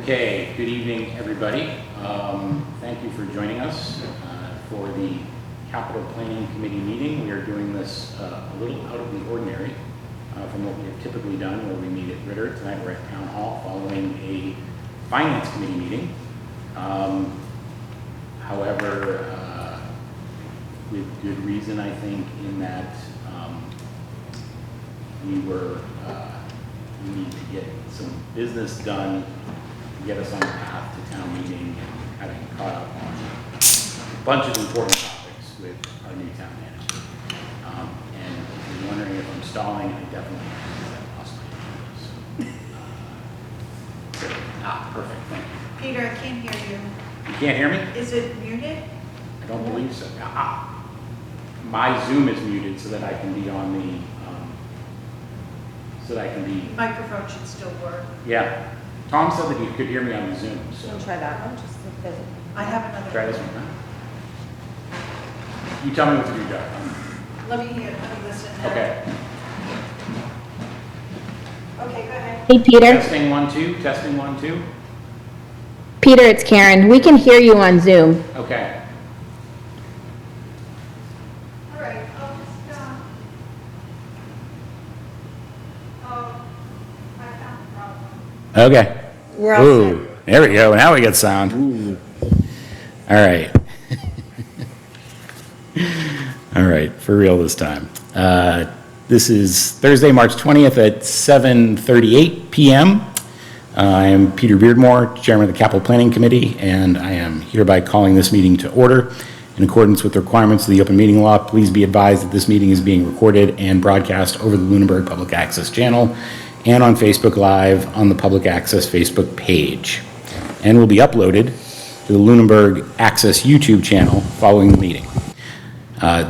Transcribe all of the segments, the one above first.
Okay, good evening, everybody. Thank you for joining us for the Capital Planning Committee meeting. We are doing this a little out of the ordinary from what we have typically done, where we meet at Ritter. Tonight we're at Town Hall following a Finance Committee meeting. However, with good reason, I think, in that we need to get some business done to get us on the path to town meeting and having caught up on a bunch of important topics with our new town manager. And if you're wondering if I'm stalling, I definitely am, because I lost my agenda. Perfect, thank you. Peter, I can't hear you. You can't hear me? Is it muted? I don't believe so. My Zoom is muted so that I can be on the, Microphone should still work. yeah. Tom said that he could hear me on the Zoom, so. We'll try that one, just because. I have another. Try this one, huh? You tell me what to do, Doug. Let me listen now. Okay. Okay, go ahead. Hey, Peter. Testing 1, 2, testing 1, 2. Peter, it's Karen. We can hear you on Zoom. Okay. All right, I'll just, I found the problem. Okay. We're all Ooh, there we go. Now we get sound. Ooh. All right. All right, for real this time. This is Thursday, March 20th at 7:38 p.m. I am Peter Beardmore, Chairman of the Capital Planning Committee, and I am hereby calling this meeting to order. In accordance with the requirements of the open meeting law, please be advised that this meeting is being recorded and broadcast over the Lunenburg Public Access channel and on Facebook Live on the Public Access Facebook page, and will be uploaded to the Lunenburg Access YouTube channel following the meeting.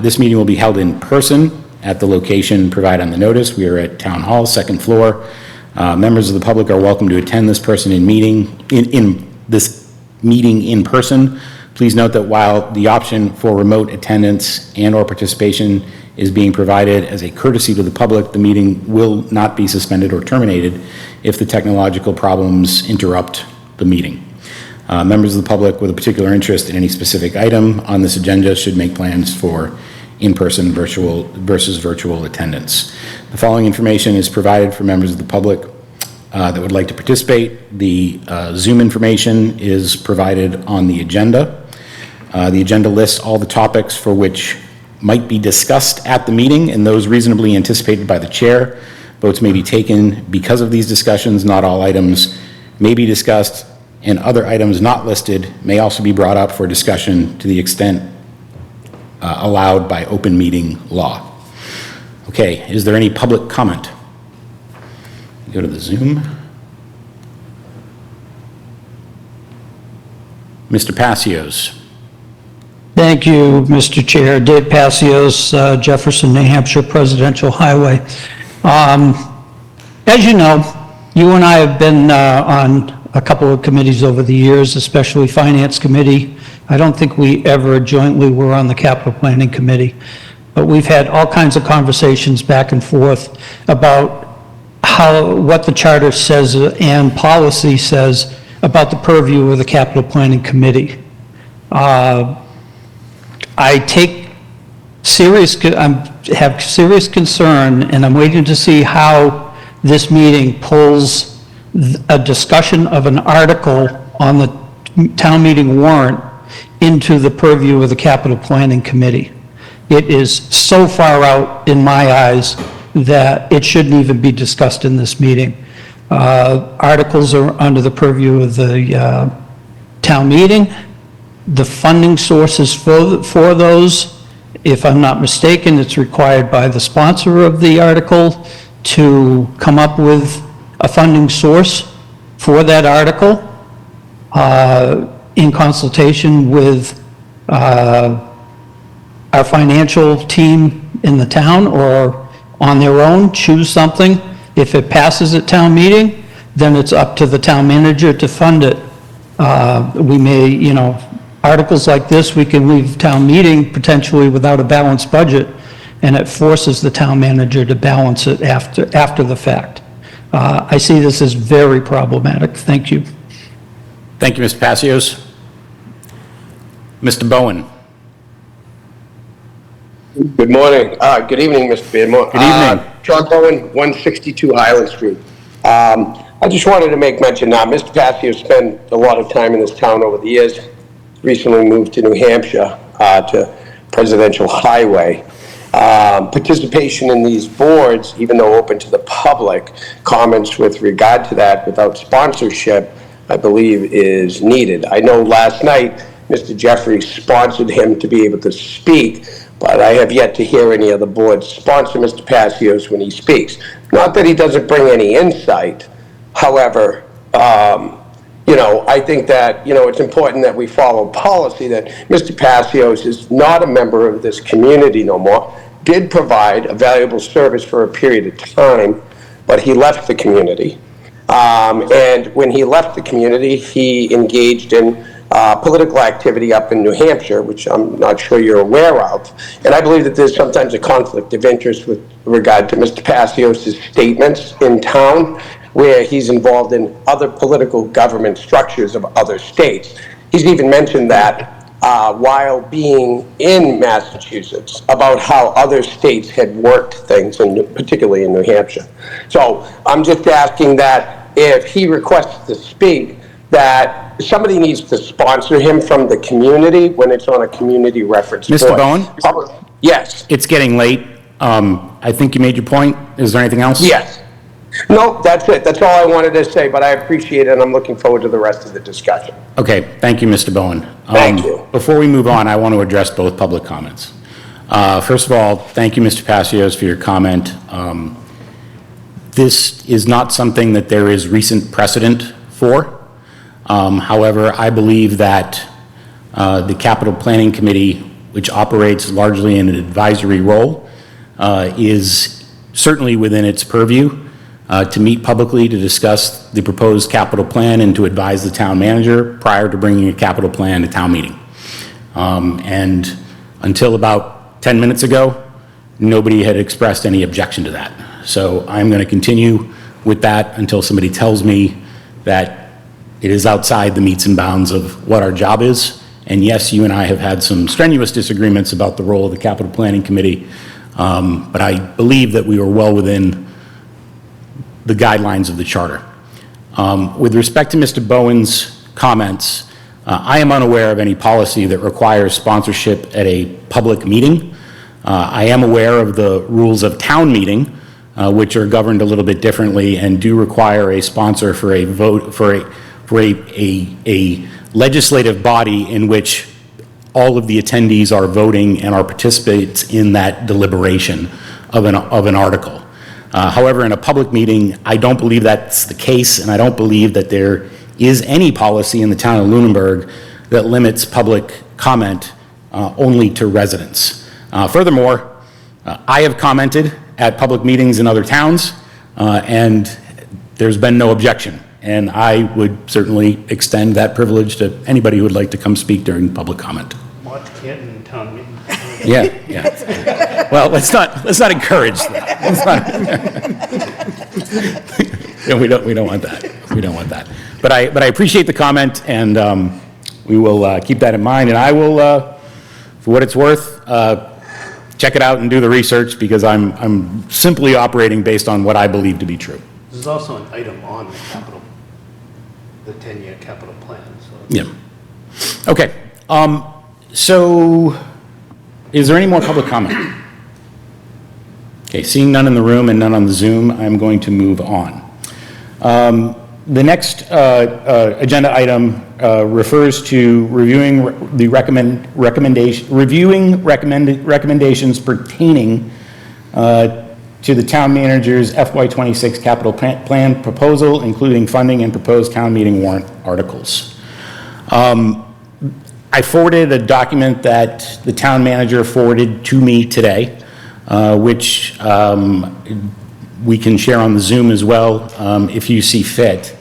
This meeting will be held in person at the location provided on the notice. We are at Town Hall, second floor. Members of the public are welcome to attend this this meeting in person. Please note that while the option for remote attendance and/or participation is being provided as a courtesy to the public, the meeting will not be suspended or terminated if the technological problems interrupt the meeting. Members of the public with a particular interest in any specific item on this agenda should make plans for in-person versus virtual attendance. The following information is provided for members of the public that would like to participate. The Zoom information is provided on the agenda. The agenda lists all the topics for which might be discussed at the meeting and those reasonably anticipated by the chair. Votes may be taken because of these discussions. Not all items may be discussed, and other items not listed may also be brought up for discussion to the extent allowed by open meeting law. Okay, is there any public comment? Go to the Zoom. Mr. Passios. Thank you, Mr. Chair. Dave Passios, Jefferson, New Hampshire Presidential Highway. As you know, you and I have been on a couple of committees over the years, especially Finance Committee. I don't think we ever jointly were on the Capital Planning Committee, but we've had all kinds of conversations back and forth about what the charter says and policy says about the purview of the Capital Planning Committee. I have serious concern, and I'm waiting to see how this meeting pulls a discussion of an article on the town meeting warrant into the purview of the Capital Planning Committee. It is so far out in my eyes that it shouldn't even be discussed in this meeting. Articles are under the purview of the town meeting. The funding sources for those, if I'm not mistaken, it's required by the sponsor of the article to come up with a funding source for that article in consultation with our financial team in the town, or on their own, choose something. If it passes at town meeting, then it's up to the town manager to fund it. We may, articles like this, we can leave town meeting potentially without a balanced budget, and it forces the town manager to balance it after the fact. I see this as very problematic. Thank you. Thank you, Mr. Passios. Mr. Bowen. Good morning. Good evening, Mr. Beardmore. Good evening. John Bowen, 162 Highland Street. I just wanted to make mention now, Mr. Passio spent a lot of time in this town over the years, recently moved to New Hampshire to Presidential Highway. Participation in these boards, even though open to the public, comments with regard to that without sponsorship, I believe is needed. I know last night, Mr. Jeffrey sponsored him to be able to speak, but I have yet to hear any of the boards sponsor Mr. Passios when he speaks. Not that he doesn't bring any insight, however, I think that, it's important that we follow policy that Mr. Passios is not a member of this community no more, did provide a valuable service for a period of time, but he left the community. And when he left the community, he engaged in political activity up in New Hampshire, which I'm not sure you're aware of. And I believe that there's sometimes a conflict of interest with regard to Mr. Passios' statements in town, where he's involved in other political government structures of other states. He's even mentioned that while being in Massachusetts, about how other states had worked things, particularly in New Hampshire. So I'm just asking that if he requests to speak, that somebody needs to sponsor him from the community when it's on a community reference Mr. board. Bowen? Yes. It's getting late. I think you made your point. Is there anything else? Yes. No, that's it. That's all I wanted to say, but I appreciate it, and I'm looking forward to the rest of the discussion. Okay, thank you, Mr. Bowen. Thank you. Before we move on, I want to address both public comments. First of all, thank you, Mr. Passios, for your comment. This is not something that there is recent precedent for. However, I believe that the Capital Planning Committee, which operates largely in an advisory role, is certainly within its purview to meet publicly to discuss the proposed capital plan and to advise the town manager prior to bringing a capital plan to town meeting. And until about 10 minutes ago, nobody had expressed any objection to that. So I'm going to continue with that until somebody tells me that it is outside the metes and bounds of what our job is. And yes, you and I have had some strenuous disagreements about the role of the Capital Planning Committee, but I believe that we are well within the guidelines of the charter. With respect to Mr. Bowen's comments, I am unaware of any policy that requires sponsorship at a public meeting. I am aware of the rules of town meeting, which are governed a little bit differently and do require a sponsor for a vote, for a legislative body in which all of the attendees are voting and are participants in that deliberation of an article. However, in a public meeting, I don't believe that's the case, and I don't believe that there is any policy in the town of Lunenburg that limits public comment only to residents. Furthermore, I have commented at public meetings in other towns, and there's been no objection. And I would certainly extend that privilege to anybody who would like to come speak during public comment. Watch Canton town meeting. Yeah. Well, let's not encourage that. We don't want that. We don't want that. But I appreciate the comment, and we will keep that in mind. And I will, for what it's worth, check it out and do the research, because I'm simply operating based on what I believe to be true. There's also an item on the 10-year capital plan, so. Yeah. Okay. So is there any more public comment? Okay, seeing none in the room and none on the Zoom, I'm going to move on. The next agenda item refers to reviewing the recommendations pertaining to the town manager's FY26 capital plan proposal, including funding and proposed town meeting warrant articles. I forwarded a document that the town manager forwarded to me today, which we can share on the Zoom as well if you see fit.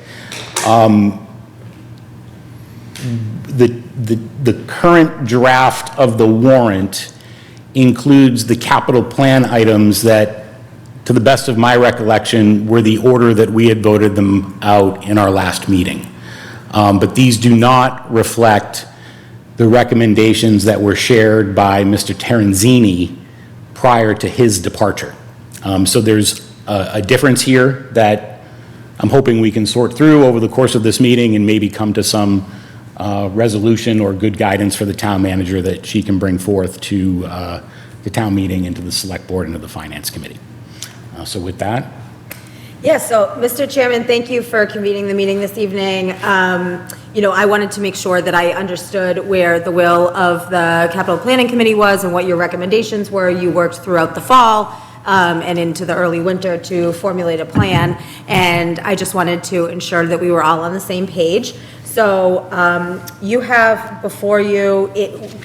The current draft of the warrant includes the capital plan items that, to the best of my recollection, were the order that we had voted them out in our last meeting. But these do not reflect the recommendations that were shared by Mr. Terenzini prior to his departure. So there's a difference here that I'm hoping we can sort through over the course of this meeting and maybe come to some resolution or good guidance for the town manager that she can bring forth to the town meeting and to the select board and to the finance committee. So with that, Yes, so, Mr. Chairman, thank you for convening the meeting this evening. I wanted to make sure that I understood where the will of the Capital Planning Committee was and what your recommendations were. You worked throughout the fall and into the early winter to formulate a plan, and I just wanted to ensure that we were all on the same page. So you have before you,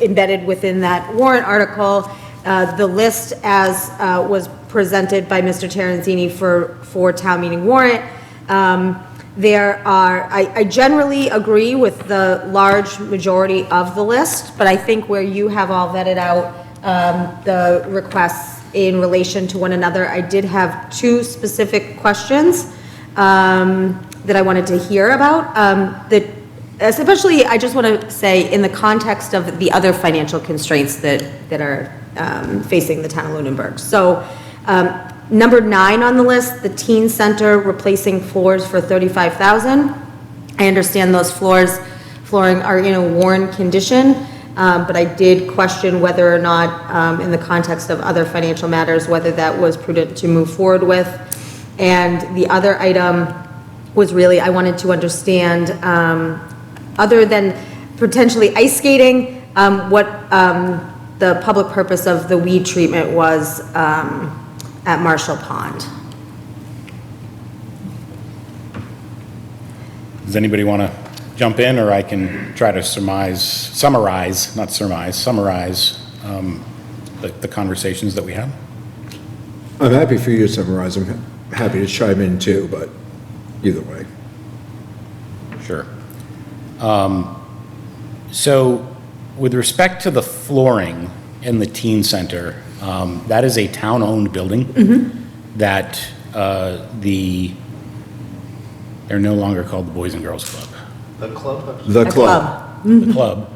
embedded within that warrant article, the list as was presented by Mr. Terenzini for town meeting warrant. I generally agree with the large majority of the list, but I think where you have all vetted out the requests in relation to one another, I did have two specific questions that I wanted to hear about. Especially, I just want to say, in the context of the other financial constraints that are facing the town of Lunenburg. So, number 9 on the list, the teen center replacing floors for $35,000. I understand those flooring are in a worn condition, but I did question whether or not, in the context of other financial matters, whether that was prudent to move forward with. And the other item was really, I wanted to understand, other than potentially ice skating, what the public purpose of the weed treatment was at Marshall Pond. does anybody want to jump in, or I can try to summarize the conversations that we had? I'm happy for you to summarize. I'm happy to chime in too, but either way. Sure. So with respect to the flooring in the teen center, that is a town-owned building that they're no longer called the Boys and Girls Club. The club? The club. The club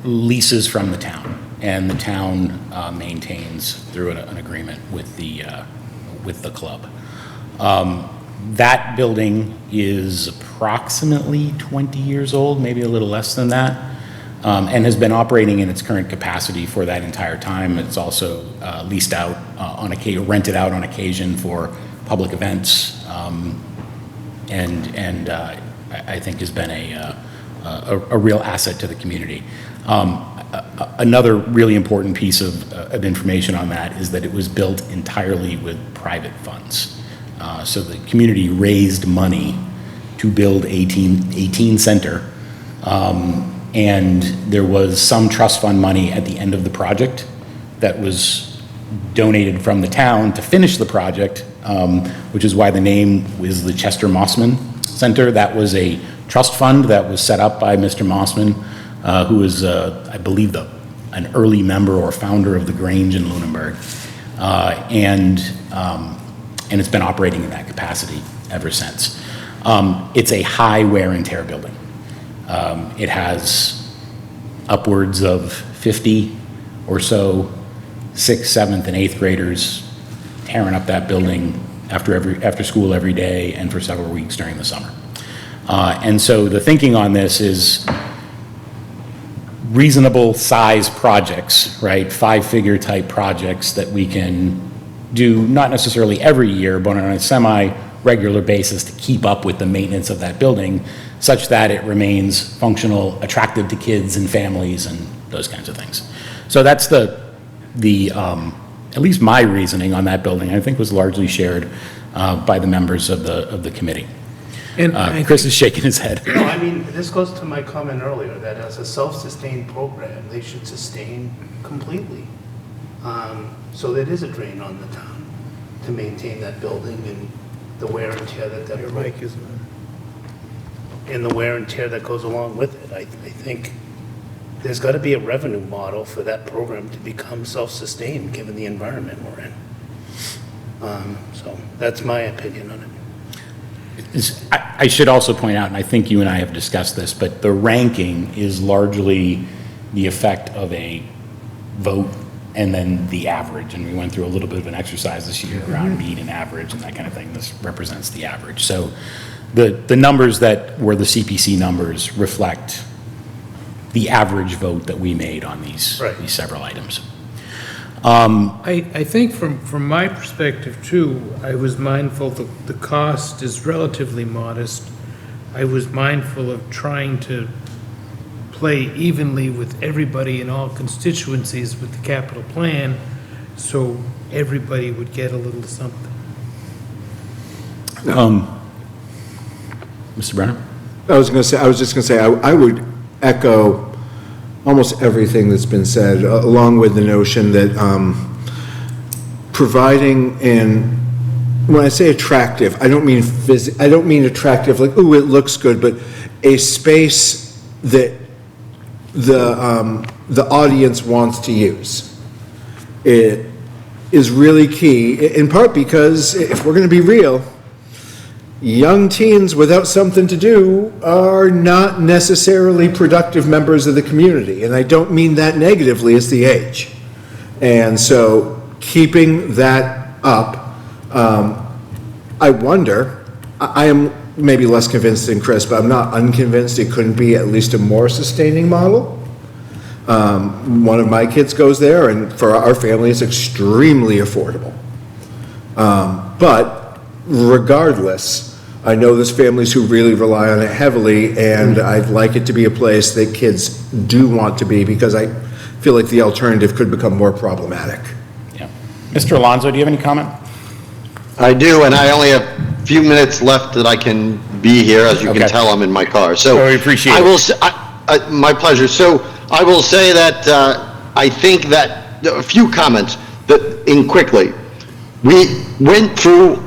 leases from the town, and the town maintains through an agreement with the club. That building is approximately 20 years old, maybe a little less than that, and has been operating in its current capacity for that entire time. It's also leased out rented out on occasion for public events, and I think has been a real asset to the community. Another really important piece of information on that is that it was built entirely with private funds. So the community raised money to build a teen center, and there was some trust fund money at the end of the project that was donated from the town to finish the project, which is why the name is the Chester Mossman Center. That was a trust fund that was set up by Mr. Mossman, who was, I believe, an early member or founder of the Grange in Lunenburg, and it's been operating in that capacity ever since. It's a high wear and tear building. It has upwards of 50 or so 6th, 7th, and 8th graders tearing up that building after school every day and for several weeks during the summer. And so the thinking on this is reasonable size projects, right? 5-figure type projects that we can do not necessarily every year, but on a semi-regular basis to keep up with the maintenance of that building such that it remains functional, attractive to kids and families and those kinds of things. So that's at least my reasoning on that building, I think was largely shared by the members of the committee. And Chris is shaking his head. No, I mean, this goes to my comment earlier, that as a self-sustained program, they should sustain completely. So there is a drain on the town to maintain that building and the wear and tear that. your mic isn't on. And the wear and tear that goes along with it. I think there's got to be a revenue model for that program to become self-sustained, given the environment we're in. So that's my opinion on it. I should also point out, and I think you and I have discussed this, but the ranking is largely the effect of a vote and then the average. And we went through a little bit of an exercise this year around mean and average and that kind of thing. This represents the average. So the numbers that were the CPC numbers reflect the average vote that we made on these several items. I think from my perspective too, I was mindful that the cost is relatively modest. I was mindful of trying to play evenly with everybody in all constituencies with the capital plan, so everybody would get a little something. Mr. Brenner? I was just gonna say, I would echo almost everything that's been said, along with the notion that, providing when I say attractive, I don't mean attractive like, ooh, it looks good, but a space that the audience wants to use. It is really key, in part because if we're gonna be real, young teens without something to do are not necessarily productive members of the community, and I don't mean that negatively, it's the age. And so keeping that up, I wonder, I am maybe less convinced than Chris, but I'm not unconvinced it couldn't be at least a more sustaining model. One of my kids goes there, and for our family, it's extremely affordable. But regardless, I know there's families who really rely on it heavily, and I'd like it to be a place that kids do want to be, because I feel like the alternative could become more problematic. Yeah. Mr. Alonso, do you have any comment? I do, and I only have a few minutes left that I can be here. As you can tell, I'm in my car. So we appreciate I will say, my pleasure. So I will say that I think that a few comments quickly. We went through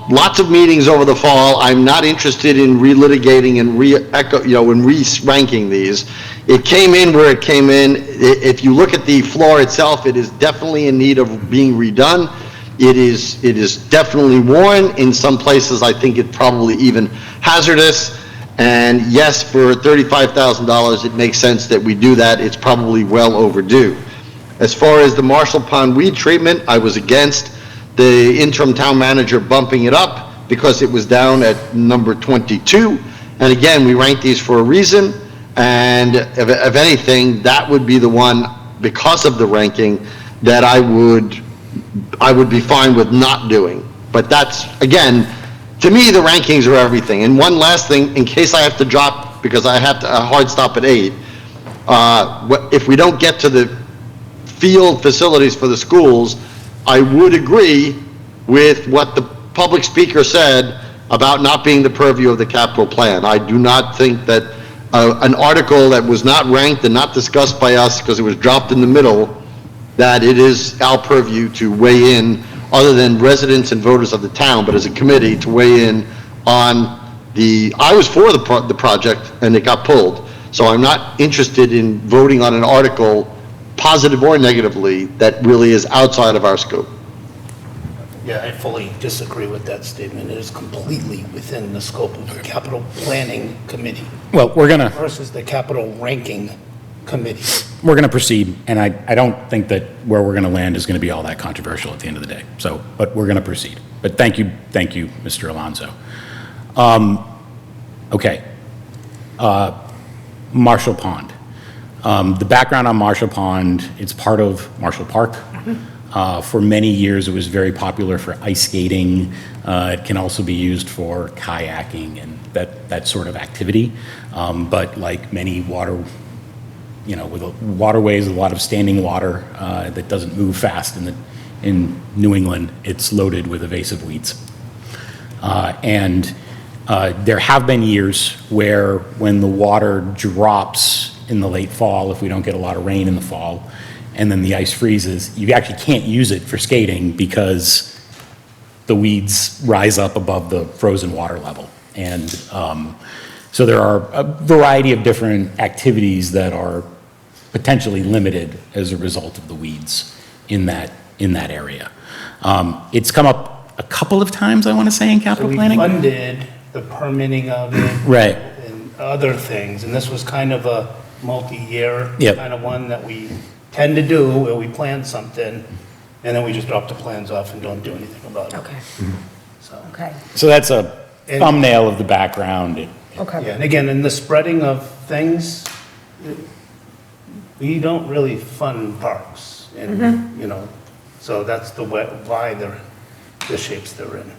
lots of meetings over the fall. I'm not interested in relitigating and re-ranking these. It came in where it came in. If you look at the floor itself, it is definitely in need of being redone. It is definitely worn. In some places, I think it's probably even hazardous. And yes, for $35,000, it makes sense that we do that. It's probably well overdue. As far as the Marshall Pond weed treatment, I was against the interim town manager bumping it up because it was down at number 22. And again, we ranked these for a reason. And if anything, that would be the one, because of the ranking, that I would be fine with not doing. But that's, again, to me, the rankings are everything. And one last thing, in case I have to drop, because I have a hard stop at 8, if we don't get to the field facilities for the schools, I would agree with what the public speaker said about not being the purview of the capital plan. I do not think that an article that was not ranked and not discussed by us because it was dropped in the middle, that it is our purview to weigh in, other than residents and voters of the town, but as a committee to weigh in on I was for the project and it got pulled. So I'm not interested in voting on an article, positive or negatively, that really is outside of our scope. Yeah, I fully disagree with that statement. It is completely within the scope of the capital planning committee Well, we're gonna versus the capital ranking committee. proceed, and I don't think that where we're gonna land is gonna be all that controversial at the end of the day. So, but we're gonna proceed. But thank you, Mr. Alonso. Okay. Marshall Pond. The background on Marshall Pond, it's part of Marshall Park. For many years, it was very popular for ice skating. It can also be used for kayaking and that sort of activity. But like many with waterways, a lot of standing water that doesn't move fast in New England, it's loaded with invasive weeds. And there have been years where when the water drops in the late fall, if we don't get a lot of rain in the fall, and then the ice freezes, you actually can't use it for skating because the weeds rise up above the frozen water level. And so there are a variety of different activities that are potentially limited as a result of the weeds in that area. It's come up a couple of times, I want to say, in So capital we planning. funded the permitting of it. Right. And other things, and this was kind of a multi-year Yep. kind of one that we tend to do, where we plan something, and then we just drop the plans off and don't do anything about it. Okay, So, okay, So that's a And- thumbnail of the background. yeah, okay. and again, in the spreading of things, we don't really fund parks, and, you know, so that's why they're the shapes they're in.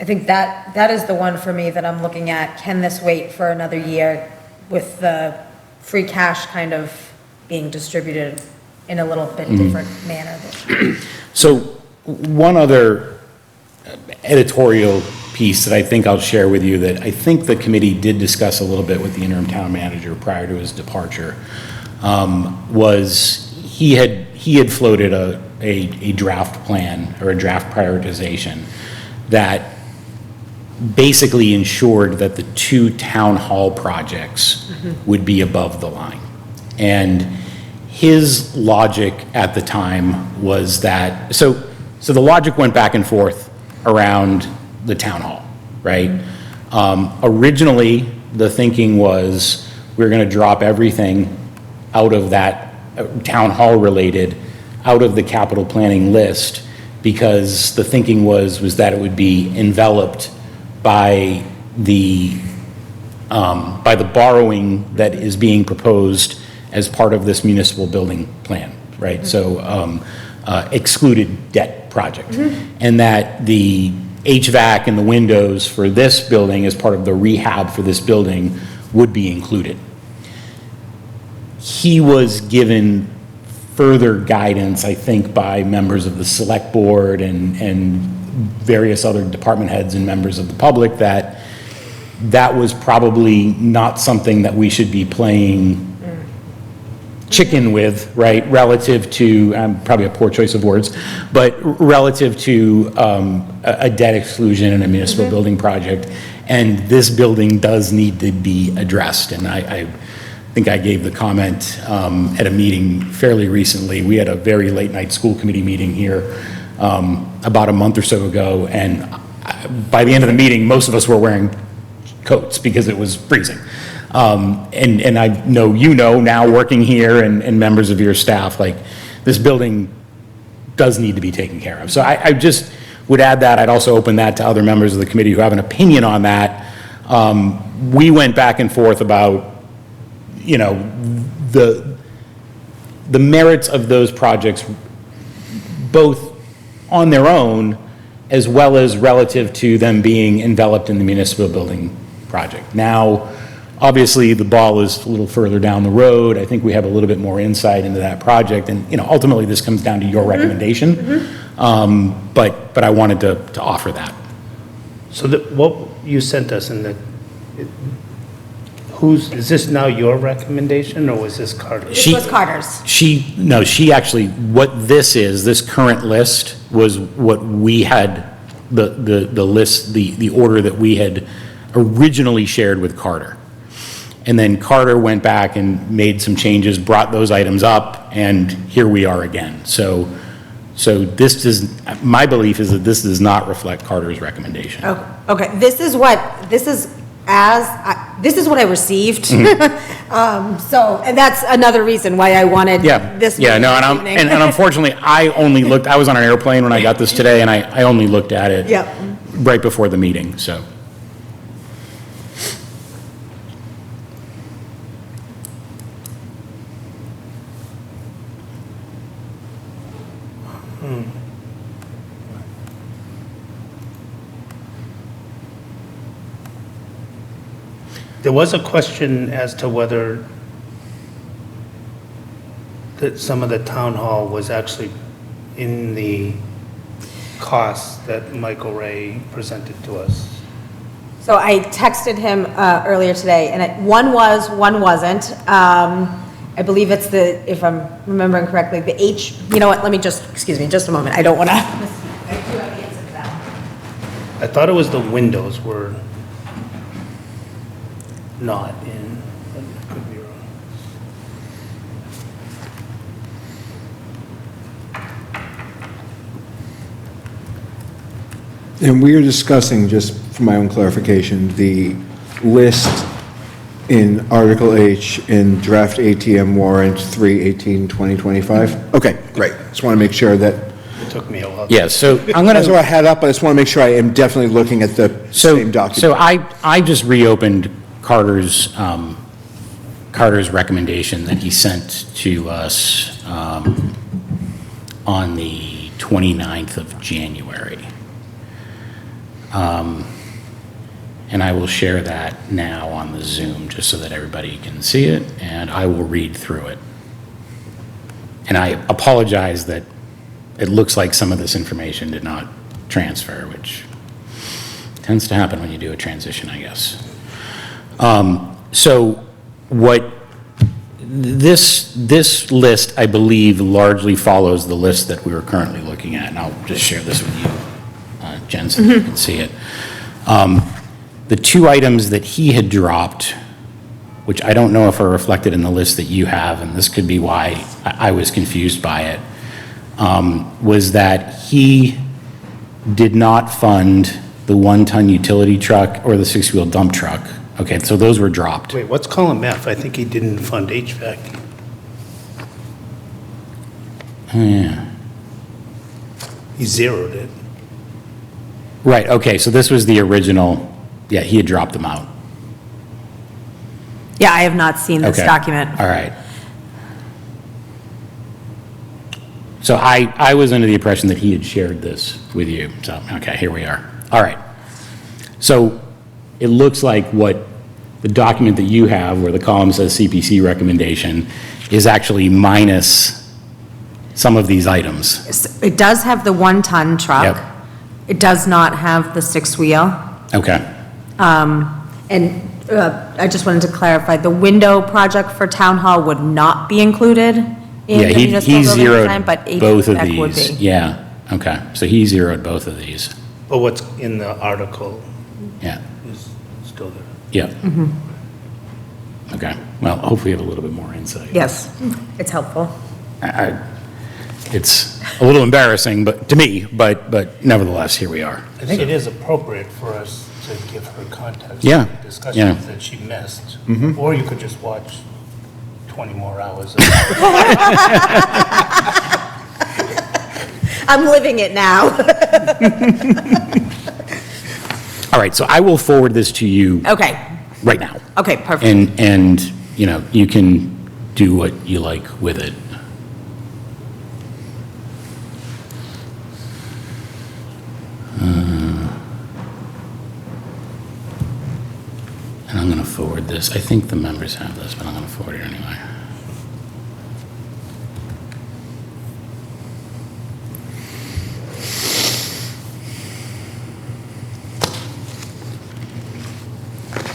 I think that is the one for me that I'm looking at. Can this wait for another year with the free cash kind of being distributed in a little bit different manner? So one other editorial piece that I think I'll share with you that I think the committee did discuss a little bit with the interim town manager prior to his departure, was he had floated a draft plan or a draft prioritization that basically ensured that the 2 town hall projects would be above the line. And his logic at the time was that, so the logic went back and forth around the town hall, right? Originally, the thinking was we're gonna drop everything out of that town hall related, out of the capital planning list, because the thinking was that it would be enveloped by the borrowing that is being proposed as part of this municipal building plan, right? So excluded debt project. And that the HVAC and the windows for this building as part of the rehab for this building would be included. He was given further guidance, I think, by members of the select board and various other department heads and members of the public that was probably not something that we should be playing chicken with, right, relative to, probably a poor choice of words, but relative to a debt exclusion in a municipal building project. And this building does need to be addressed. And I think I gave the comment at a meeting fairly recently. We had a very late night school committee meeting here about a month or so ago, and by the end of the meeting, most of us were wearing coats because it was freezing. And I know you know now, working here and members of your staff, like, this building does need to be taken care of. So I just would add that. I'd also open that to other members of the committee who have an opinion on that. We went back and forth about, you know, the merits of those projects, both on their own as well as relative to them being enveloped in the municipal building project. Now, obviously, the ball is a little further down the road. I think we have a little bit more insight into that project, and, you know, ultimately, this comes down to your recommendation. But I wanted to offer that. So what you sent us in is this now your recommendation, or was this Carter's? This was Carter's. She actually, what this current list was what we had, the list, the order that we had originally shared with Carter. And then Carter went back and made some changes, brought those items up, and here we are again. So my belief is that this does not reflect Carter's recommendation. Oh, okay, this is what I received. So, and that's another reason why I wanted this. Yeah, no, meeting. and unfortunately, I was on an airplane when I got this today, and I only looked at it Yep. right before the meeting, so. There was a question as to whether that some of the town hall was actually in the costs that Michael Ray presented to us. So I texted him earlier today, and one was, one wasn't. I believe it's if I'm remembering correctly, the you know what, excuse me, just a moment, I don't want to. I do have the answer to that. I thought it was the windows were not in, but I could be wrong. And we are discussing, just for my own clarification, the list in Article H in draft ATM warrant 3/18/2025? Okay, great. Just want to make sure that, It took me a while. Yeah, so I'm going that's what I to, had up, but I just want to make sure I am definitely looking at the same document. so I just reopened Carter's recommendation that he sent to us on the 29th of January. And I will share that now on the Zoom, just so that everybody can see it, and I will read through it. And I apologize that it looks like some of this information did not transfer, which tends to happen when you do a transition, I guess. So what this list, I believe, largely follows the list that we were currently looking at, and I'll just share this with you, Jen, so you can see it. The two items that he had dropped, which I don't know if are reflected in the list that you have, and this could be why I was confused by it, was that he did not fund the one-ton utility truck or the six-wheel dump truck. Okay, so those were dropped. Wait, what's column F? I think he didn't fund HVAC. Yeah. He zeroed it. Right, okay, so this was the original, yeah, he had dropped them out. Yeah, I have not seen this Okay. document. All right. So I was under the impression that he had shared this with you, so, okay, here we are. All right. So it looks like what the document that you have, where the column says CPC recommendation, is actually minus some of these items. It does have the one-ton truck. Yep. It does not have the six-wheel. Okay, And I just wanted to clarify, the window project for Town Hall would not be included in yeah, the he municipal building design, zeroed but both of HVAC would these. be. Yeah, okay, so he zeroed both of these, But what's in the article yeah. is still there. Yep. Okay, well, hopefully you have a little bit more insight. Yes, it's helpful. It's a little embarrassing, but, to me, but nevertheless, here we are. I think it is appropriate for us to give her context. Yeah, of the yeah. Discussions that she missed. Or you could just watch 20 more hours. I'm living it now. All right, so I will forward this to you Okay, right now. okay, perfect. And, you know, you can do what you like with it. And I'm going to forward this. I think the members have this, but I'm going to forward it anyway.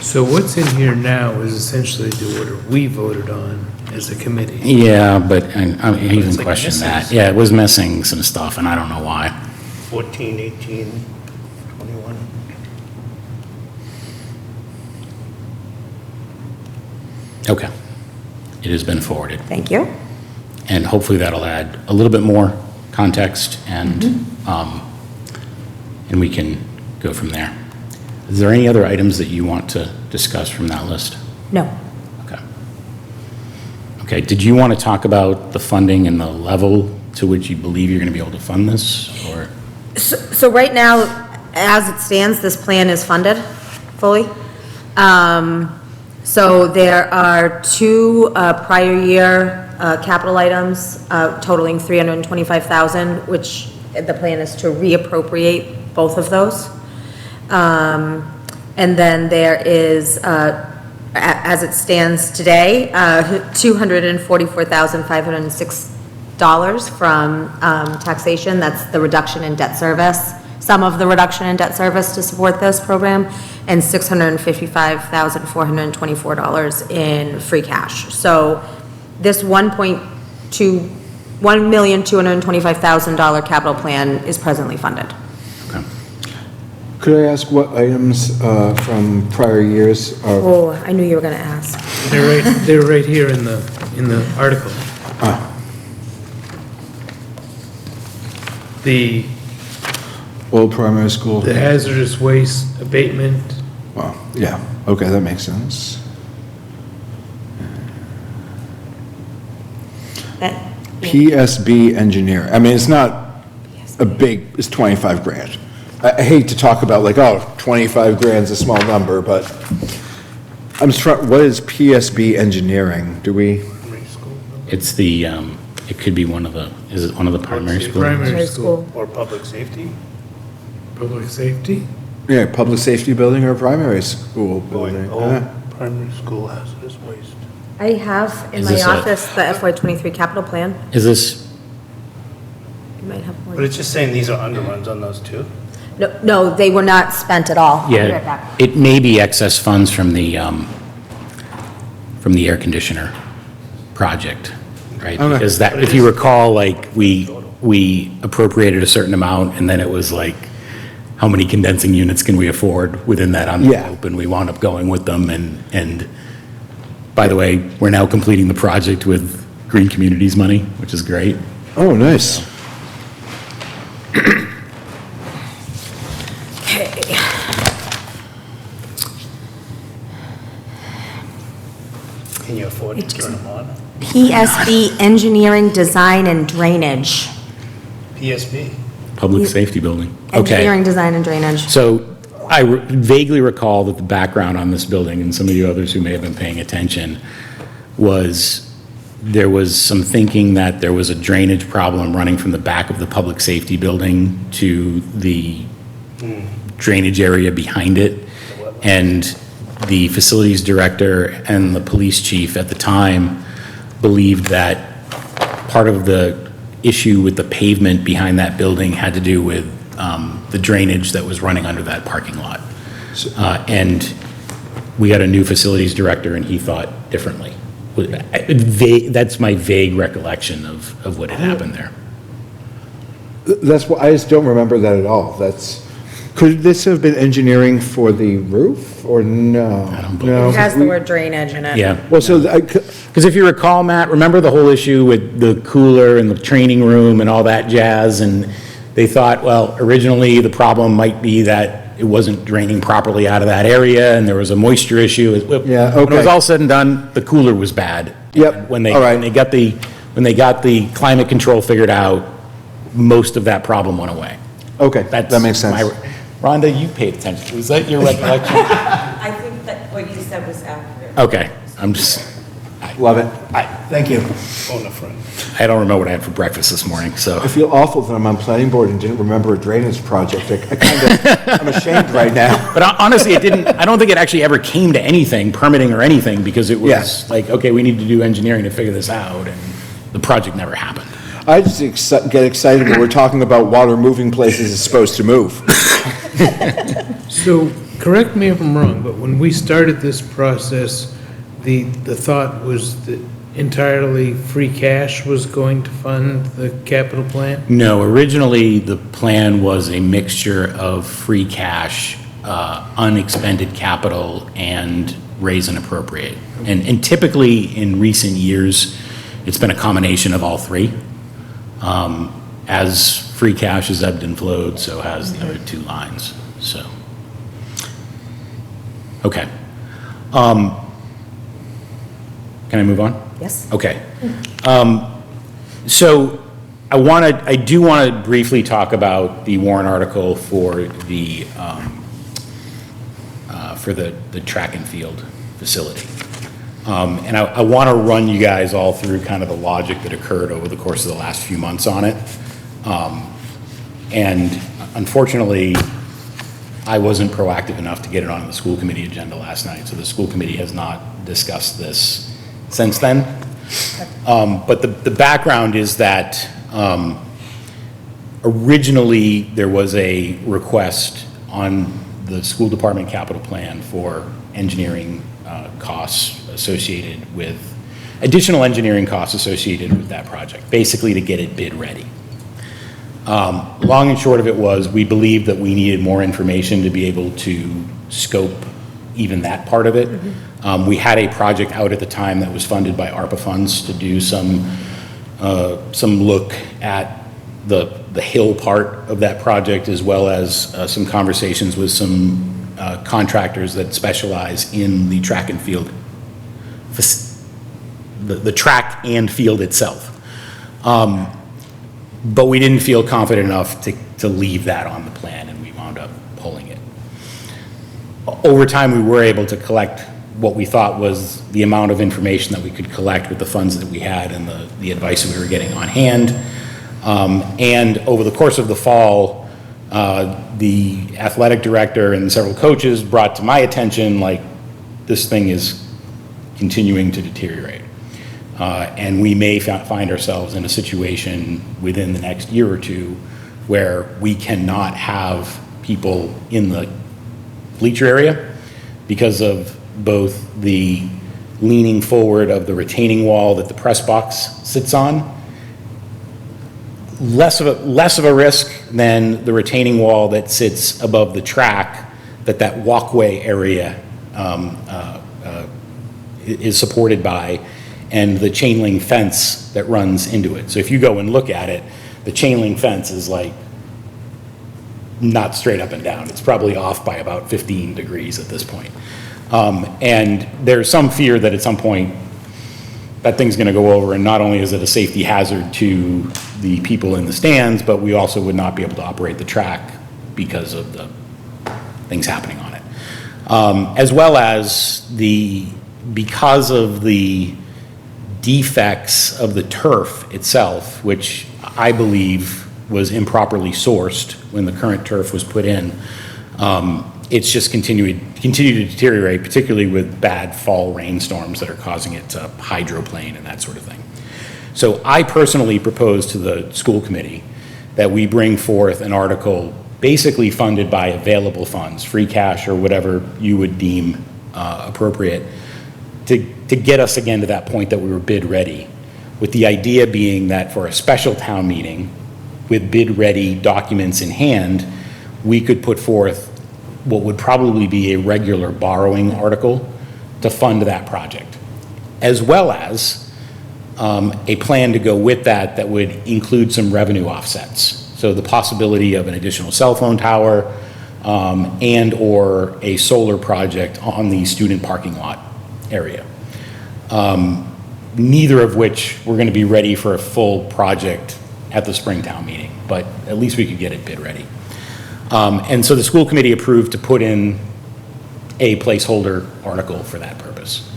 So what's in here now is essentially the order we voted on as a committee. Yeah, but I even it's like questioned that. missing. Yeah, it was missing some stuff, and I don't know why. 14, 18, 21. Okay. It has been forwarded. Thank you. And hopefully that'll add a little bit more context and we can go from there. Is there any other items that you want to discuss from that list? No. Okay. Okay, did you want to talk about the funding and the level to which you believe you're going to be able to fund this, or? So right now, as it stands, this plan is funded fully. So there are two prior year capital items totaling $325,000, which the plan is to reappropriate both of those. And then there is, as it stands today, $244,506 from taxation. That's the reduction in debt service, some of the reduction in debt service to support this program, and $655,424 in free cash. So this $1,225,000 capital plan is presently funded. Okay. Could I ask what items from prior years are, Oh, I knew you were gonna ask. They're right here in the article. Old primary school. The hazardous waste abatement, Well, yeah, okay, that makes sense. PSB engineer, I mean, it's not a big, it's 25 grand. I hate to talk about like, oh, 25 grand's a small number, but I'm just trying, what is PSB engineering? Do we, Primary school, It's the, it could be one of the, is it one of the primary schools? primary school, or public safety. public safety? yeah, public safety building or primary school building? Primary school hazardous waste. I have in Is my this a- office the FY '23 capital plan. Is this, You might have But more. it's just saying these are underruns on those two? No, they were not spent at all. I'll be right yeah, back. it may be excess funds from the air conditioner project, right? Okay. Because that, if you recall, like, we appropriated a certain amount, and then it was like, how many condensing units can we afford within that envelope? And we wound up going with them, and by the way, we're now completing the project with Green Communities money, which is great. Oh, nice. Can you afford to turn them on? PSB Engineering, Design, and Drainage. PSB. Public safety building. Okay. Engineering, Design, and Drainage. So I vaguely recall that the background on this building, and some of you others who may have been paying attention, was there was some thinking that there was a drainage problem running from the back of the public safety building to the drainage area behind it. And the facilities director and the police chief at the time believed that part of the issue with the pavement behind that building had to do with the drainage that was running under that parking lot. And we got a new facilities director, and he thought differently. That's my vague recollection of what had happened there. That's what, I just don't remember that at all. That's, could this have been engineering for the roof, or no? I don't believe No. It has the word drainage in it. Yeah. Well, so, Because if you recall, Matt, remember the whole issue with the cooler and the training room and all that jazz? And they thought, well, originally the problem might be that it wasn't draining properly out of that area, and there was a moisture issue. Yeah, When it was okay. all said and done, the cooler was bad. Yep, And when they, all right. when they got the climate control figured out, most of that problem went away. okay, That's that makes sense. Rhonda, you paid attention. Was that your recollection? I think that what you said was accurate. Okay, I'm just, Love it. Thank you. On the front. I don't remember what I had for breakfast this morning, so. I feel awful that I'm on planning board and didn't remember a drainage project. I kind of, I'm ashamed right now. But honestly, I don't think it actually ever came to anything, permitting or anything, because it was Yes. like, okay, we need to do engineering to figure this out, and the project never happened. I just get excited when we're talking about water moving places it's supposed to move. So, correct me if I'm wrong, but when we started this process, the thought was that entirely free cash was going to fund the capital plan? No, originally, the plan was a mixture of free cash, unexpended capital, and raise and appropriate. And typically, in recent years, it's been a combination of all three. As free cash has ebbed and flowed, so has the other two lines, so. Okay. Can I move on? Yes. Okay. So I do want to briefly talk about the warrant article for the track and field facility. And I want to run you guys all through kind of the logic that occurred over the course of the last few months on it. And unfortunately, I wasn't proactive enough to get it on the school committee agenda last night, so the school committee has not discussed this since then. But the background is that originally there was a request on the school department capital plan for engineering costs associated with, additional engineering costs associated with that project, basically to get it bid ready. Long and short of it was, we believed that we needed more information to be able to scope even that part of it. We had a project out at the time that was funded by ARPA funds to do some look at the the hill part of that project, as well as some conversations with some contractors that specialize in the track and field, the track and field itself. But we didn't feel confident enough to leave that on the plan, and we wound up pulling it. Over time, we were able to collect what we thought was the amount of information that we could collect with the funds that we had and the advice that we were getting on hand. And over the course of the fall, the athletic director and several coaches brought to my attention, like, this thing is continuing to deteriorate. And we may find ourselves in a situation within the next year or two where we cannot have people in the bleacher area because of both the leaning forward of the retaining wall that the press box sits on. Less of a risk than the retaining wall that sits above the track that walkway area is supported by, and the chain link fence that runs into it. So if you go and look at it, the chain link fence is like not straight up and down. It's probably off by about 15 degrees at this point. And there's some fear that at some point that thing's going to go over, and not only is it a safety hazard to the people in the stands, but we also would not be able to operate the track because of the things happening on it. As well as because of the defects of the turf itself, which I believe was improperly sourced when the current turf was put in, it's just continued to deteriorate, particularly with bad fall rainstorms that are causing it to hydroplane and that sort of thing. So I personally propose to the school committee that we bring forth an article basically funded by available funds, free cash or whatever you would deem appropriate, to get us again to that point that we were bid ready, with the idea being that for a special town meeting with bid ready documents in hand, we could put forth what would probably be a regular borrowing article to fund that project, as well as a plan to go with that would include some revenue offsets. So the possibility of an additional cell phone tower and or a solar project on the student parking lot area. Neither of which we're going to be ready for a full project at the Springtown meeting, but at least we could get it bid ready. And so the school committee approved to put in a placeholder article for that purpose.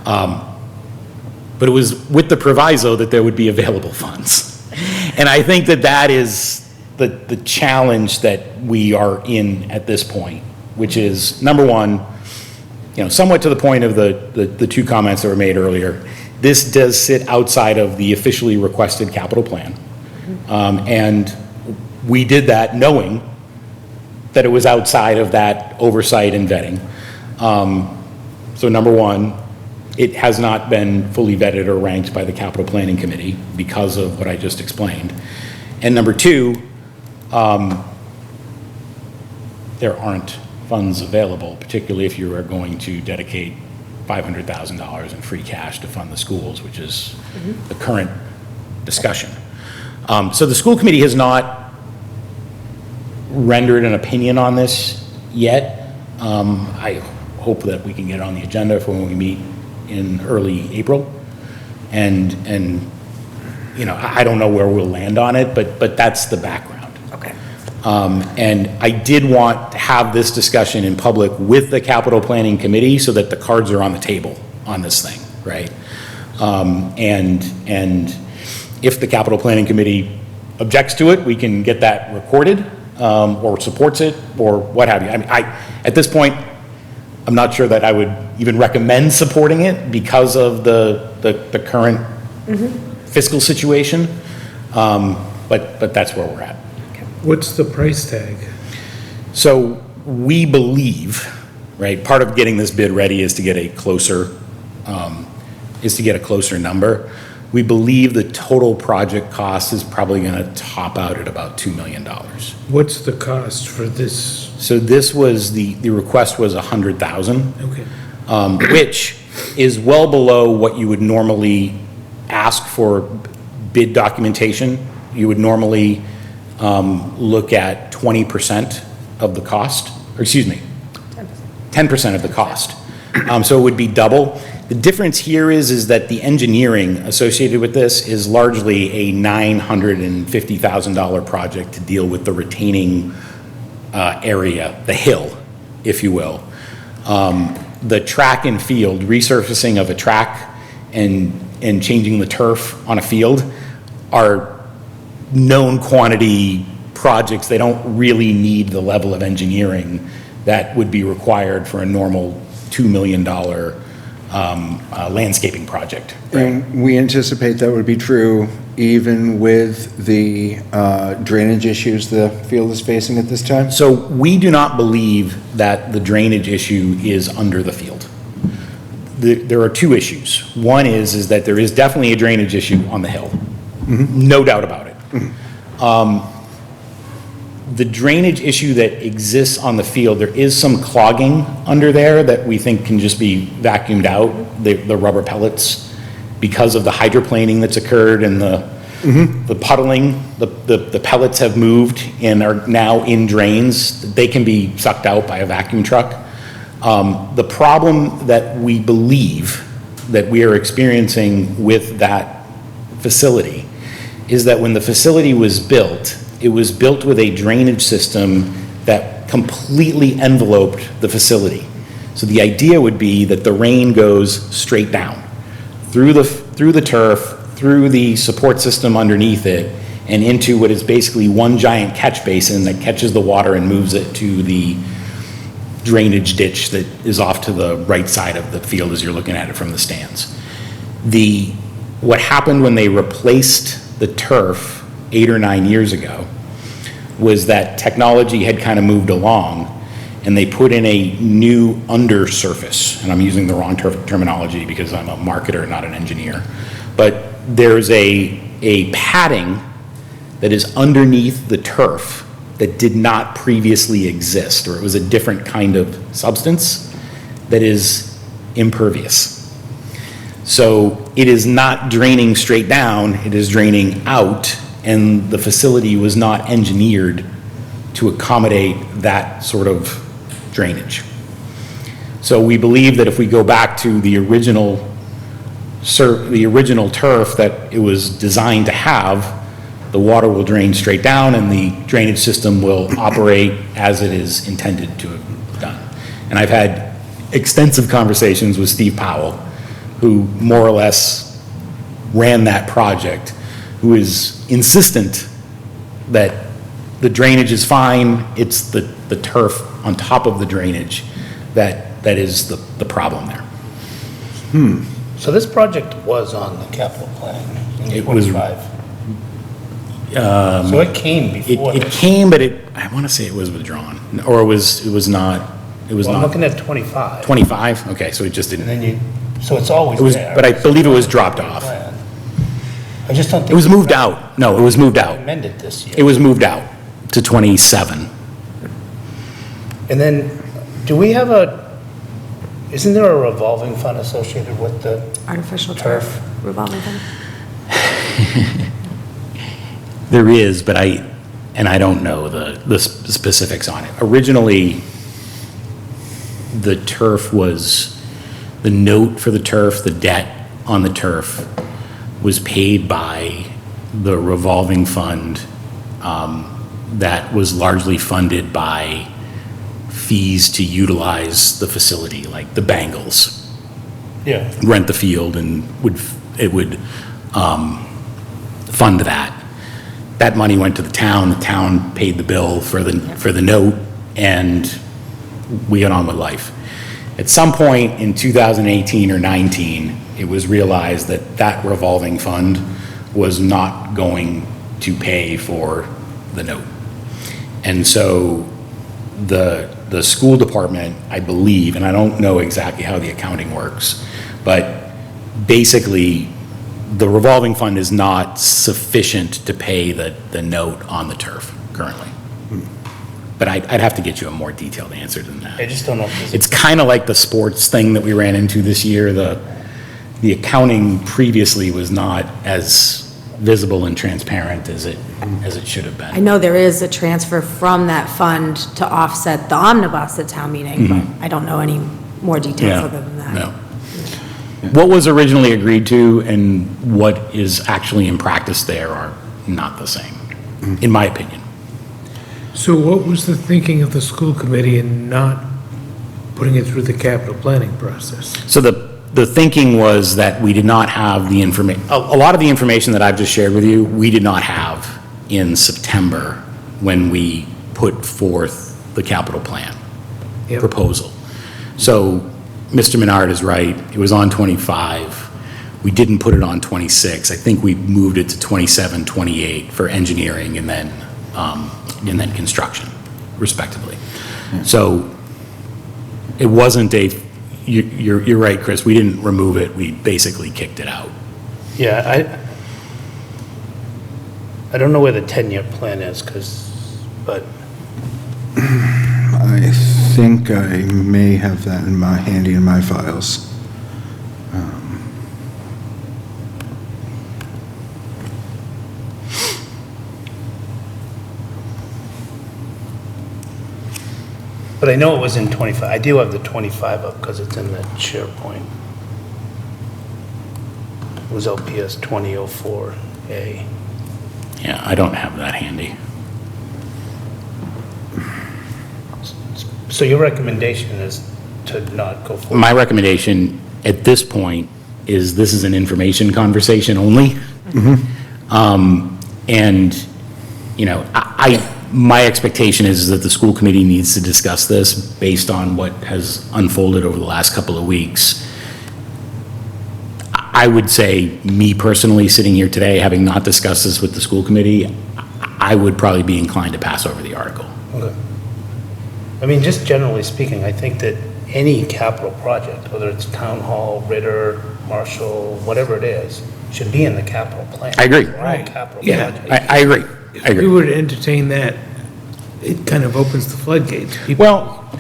But it was with the proviso that there would be available funds. And I think that is the challenge that we are in at this point, which is, number one, somewhat to the point of the two comments that were made earlier, this does sit outside of the officially requested capital plan. And we did that knowing that it was outside of that oversight and vetting. So number one, it has not been fully vetted or ranked by the capital planning committee because of what I just explained. And number two, there aren't funds available, particularly if you are going to dedicate $500,000 in free cash to fund the schools, which is the current discussion. So the school committee has not rendered an opinion on this yet. I hope that we can get it on the agenda for when we meet in early April. And I don't know where we'll land on it, but that's the background. Okay. And I did want to have this discussion in public with the capital planning committee so that the cards are on the table on this thing, right? And if the capital planning committee objects to it, we can get that recorded, or supports it, or what have you. I mean, at this point, I'm not sure that I would even recommend supporting it because of the current fiscal situation, but that's where we're at. What's the price tag? So we believe, right, part of getting this bid ready is to get a closer number. We believe the total project cost is probably going to top out at about $2 million. What's the cost for this? So this was, the request was $100,000. Okay. Which is well below what you would normally ask for bid documentation. You would normally look at 20% of the cost, or excuse me, 10% of the cost. So it would be double. The difference here is that the engineering associated with this is largely a $950,000 project to deal with the retaining area, the hill, if you will. The track and field, resurfacing of a track and changing the turf on a field are known quantity projects. They don't really need the level of engineering that would be required for a normal $2 million landscaping project. And we anticipate that would be true even with the drainage issues the field is facing at this time? So we do not believe that the drainage issue is under the field. There are two issues. One is that there is definitely a drainage issue on the hill. No doubt about it. The drainage issue that exists on the field, there is some clogging under there that we think can just be vacuumed out, the rubber pellets, because of the hydroplaning that's occurred and the puddling. The pellets have moved and are now in drains. They can be sucked out by a vacuum truck. The problem that we believe that we are experiencing with that facility is that when the facility was built, it was built with a drainage system that completely enveloped the facility. So the idea would be that the rain goes straight down through the turf, through the support system underneath it, and into what is basically one giant catch basin that catches the water and moves it to the drainage ditch that is off to the right side of the field as you're looking at it from the stands. What happened when they replaced the turf 8 or 9 years ago was that technology had kind of moved along and they put in a new undersurface, and I'm using the wrong terminology because I'm a marketer, not an engineer, but there's a padding that is underneath the turf that did not previously exist, or it was a different kind of substance that is impervious. So it is not draining straight down, it is draining out, and the facility was not engineered to accommodate that sort of drainage. So we believe that if we go back to the original turf that it was designed to have, the water will drain straight down and the drainage system will operate as it is intended to have done. And I've had extensive conversations with Steve Powell, who more or less ran that project, who is insistent that the drainage is fine, it's the turf on top of the drainage that is the problem there. So this project was on the capital plan in It was- 25? So it came before It this? came, but I want to say it was withdrawn, or it was not, Well, I'm looking at 25. 25? Okay, so it just And didn't, then so it's always it was, there. but I believe it was dropped off. Plan. I just don't think. It was moved out. No, it was moved out. Amended this year. It was moved out to 27. And then, do we have isn't there a revolving fund associated with the Artificial turf? turf revolving fund? There is, but I don't know the specifics on it. Originally, the turf was, the note for the turf, the debt on the turf was paid by the revolving fund that was largely funded by fees to utilize the facility, like the Bengals Yeah. rent the field and it would fund that. That money went to the town paid the bill for the note, and we got on with life. At some point in 2018 or 19, it was realized that that revolving fund was not going to pay for the note. And so the school department, I believe, and I don't know exactly how the accounting works, but basically the revolving fund is not sufficient to pay the note on the turf currently. But I'd have to get you a more detailed answer than I that. just don't know if there's. It's kind of like the sports thing that we ran into this year. The accounting previously was not as visible and transparent as it should have I been. know there is a transfer from that fund to offset the omnibus at town meeting, but I don't know any more details Yeah, other than that. no. What was originally agreed to and what is actually in practice there are not the same, in my opinion. So what was the thinking of the school committee in not putting it through the capital planning process? So the thinking was that we did not have the information, a lot of the information that I've just shared with you, we did not have in September when we put forth the capital plan Yep. proposal. So Mr. Menard is right, it was on 25. We didn't put it on 26. I think we moved it to 27, 28 for engineering and then construction, respectively. So it wasn't you're right, Chris, we didn't remove it, we basically kicked it out. Yeah, I don't know where the 10-year plan is, but I think I may have that handy in my files. I know it was in 25. I do have the 25 up because it's in the SharePoint. It was LPS 2004A. Yeah, I don't have that handy. So your recommendation is to not go forward? My recommendation at this point is this is an information conversation only. And, you know, my expectation is that the school committee needs to discuss this based on what has unfolded over the last couple of weeks. I would say, me personally, sitting here today, having not discussed this with the school committee, I would probably be inclined to pass over the article. Okay. I mean, just generally speaking, I think that any capital project, whether it's town hall, Ritter, Marshall, whatever it is, should be in the capital plan. I agree. They're all capital Yeah, projects. I agree. If we were to entertain that, it kind of opens the floodgates. People- Well,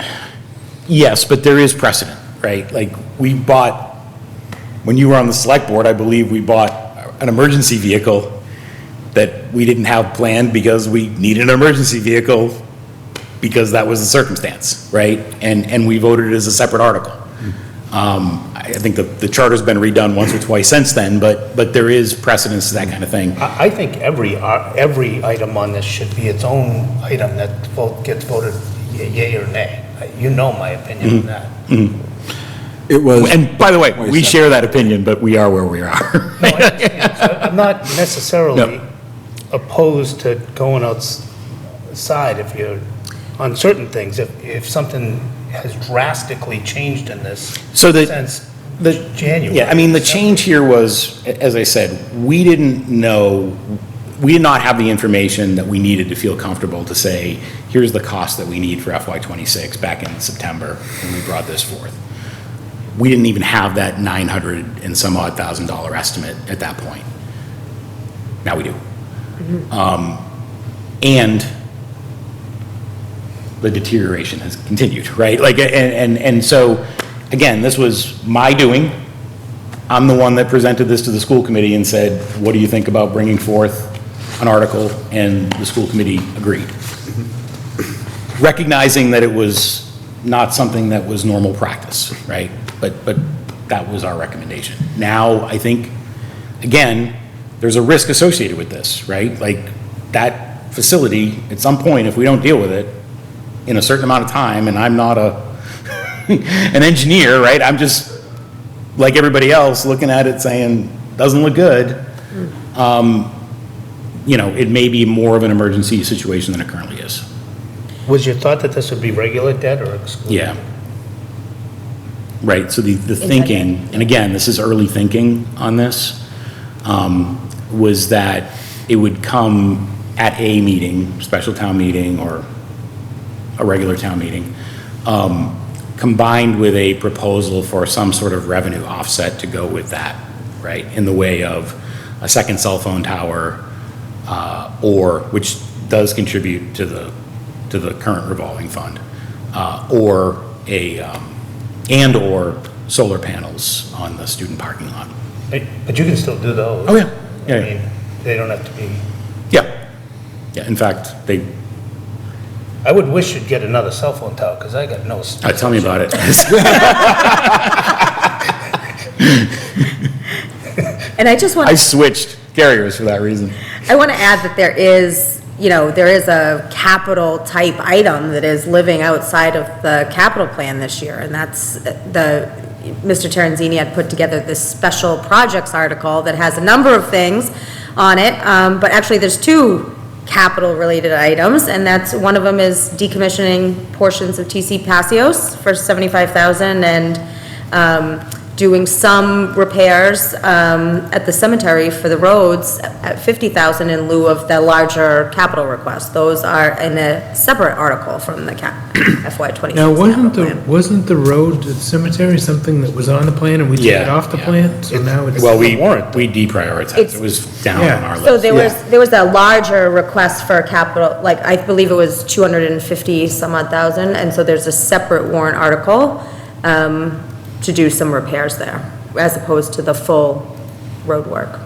yes, but there is precedent, right? Like, we bought, when you were on the select board, I believe we bought an emergency vehicle that we didn't have planned because we needed an emergency vehicle because that was the circumstance, right? And we voted it as a separate article. I think the charter's been redone once or twice since then, but there is precedence to that kind of thing. I think every item on this should be its own item that gets voted yea or nay. You know my opinion on that. It was. And by the way, we share that opinion, but we are where we are. No, I understand. So I'm not necessarily No. opposed to going outside if you're, on certain things, if something has drastically changed in this since January. Yeah, I mean, the change here was, as I said, we did not have the information that we needed to feel comfortable to say, here's the cost that we need for FY '26 back in September when we brought this forth. We didn't even have that $900 and some odd thousand estimate at that point. Now we do. And the deterioration has continued, right? Like, and so, again, this was my doing. I'm the one that presented this to the school committee and said, what do you think about bringing forth an article? And the school committee agreed. Recognizing that it was not something that was normal practice, right? But that was our recommendation. Now, I think, again, there's a risk associated with this, right? Like, that facility, at some point, if we don't deal with it in a certain amount of time, and I'm not an engineer, right? I'm just, like everybody else, looking at it saying, doesn't look good. You know, it may be more of an emergency situation than it currently is. Was your thought that this would be regular debt or excluded? Yeah. Right, so the thinking, and again, this is early thinking on this, was that it would come at a meeting, special town meeting or a regular town meeting, combined with a proposal for some sort of revenue offset to go with that, right? In the way of a second cell phone tower, or, which does contribute to the current revolving fund, or or solar panels on the student parking lot. But you can still do those. Oh, yeah. I Yeah, mean, They don't have to be, Yeah. Yeah, in fact, I would wish you'd get another cell phone tower, because I got no. tell me about it. And I just want I to, switched carriers for that reason. I want to add that there is, there is a capital type item that is living outside of the capital plan this year, and that's Mr. Terenzini had put together this special projects article that has a number of things on it, but actually there's two capital-related items, and that's, one of them is decommissioning portions of TC Passios for $75,000 and doing some repairs at the cemetery for the roads at $50,000 in lieu of the larger capital request. Those are in a separate article from the FY '26 Now, capital plan. wasn't the road to the cemetery something that was on the plan and we took it off the plan? So now it's. Well, we deprioritized. It's- It was down Yeah. on our list. So there was a larger request for capital, like, I believe it was 250 some odd thousand, and so there's a separate warrant article to do some repairs there, as opposed to the full road work.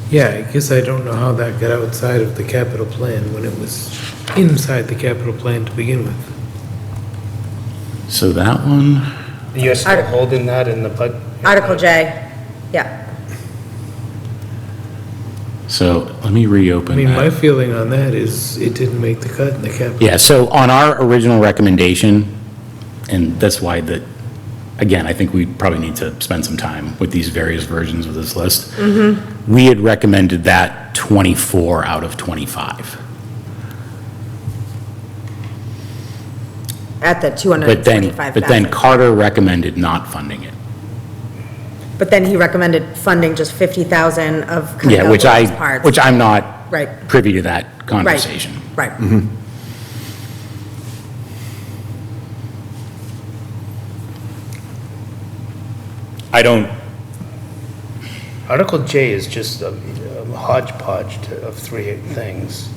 Yeah, I guess I don't know how that got outside of the capital plan when it was inside the capital plan to begin with. So that one, You're still holding that in the bud? Article J, yeah. so let me I reopen mean, my that. feeling on that is it didn't make the cut in the capital. Yeah, so on our original recommendation, and that's why again, I think we probably need to spend some time with these various versions of this list. We had recommended that 24 out of 25. At the But then 225,000. Carter recommended not funding it. But then he recommended funding just 50,000 of kind Yeah, of those parts. which I'm not Right. privy to that conversation. Right. I don't, Article J is just a hodgepodge of three things.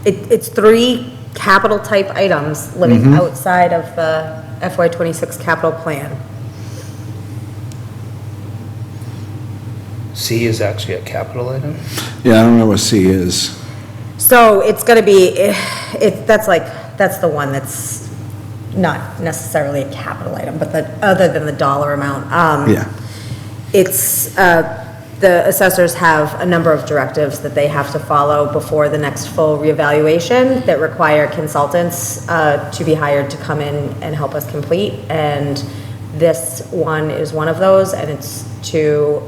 It's three capital type items living outside of the FY '26 capital plan. C is actually a capital item? Yeah, I don't know what C is. So it's gonna be, that's the one that's not necessarily a capital item, but other than the dollar amount. Yeah. It's, the assessors have a number of directives that they have to follow before the next full reevaluation that require consultants to be hired to come in and help us complete. And this one is one of those, and it's to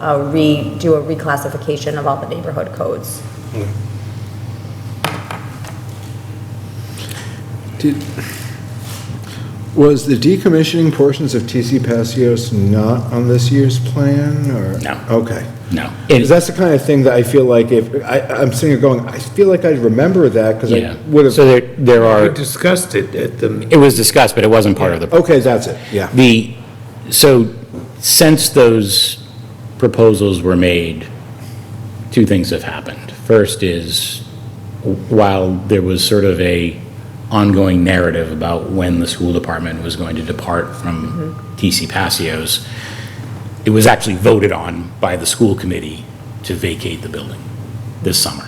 do a reclassification of all the neighborhood codes. Was the decommissioning portions of TC Passios not on this year's plan, or? No. Okay. no. Because that's the kind of thing that I feel like I'm sitting here going, I feel like I remember that, because Yeah. I would have. So there We are, discussed it at the, it was discussed, but it wasn't part of the. Okay, that's it, yeah. So since those proposals were made, two things have happened. First is, while there was sort of a ongoing narrative about when the school department was going to depart from TC Passios, it was actually voted on by the school committee to vacate the building this summer.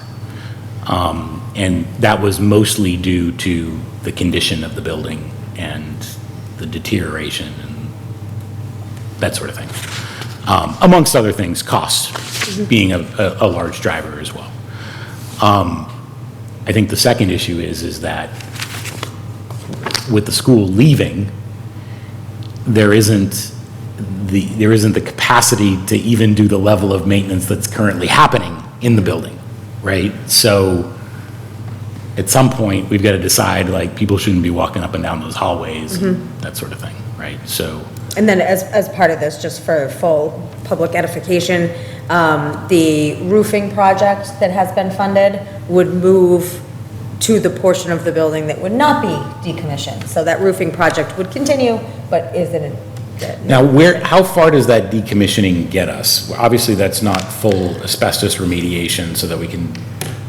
And that was mostly due to the condition of the building and the deterioration and that sort of thing. Amongst other things, costs being a large driver as well. I think the second issue is that with the school leaving, there isn't the capacity to even do the level of maintenance that's currently happening in the building, right? So at some point, we've got to decide, like, people shouldn't be walking up and down those hallways, and that sort of thing, right? So, And then as part of this, just for full public edification, the roofing project that has been funded would move to the portion of the building that would not be decommissioned. So that roofing project would continue, but isn't. now, how far does that decommissioning get us? Obviously, that's not full asbestos remediation so that we can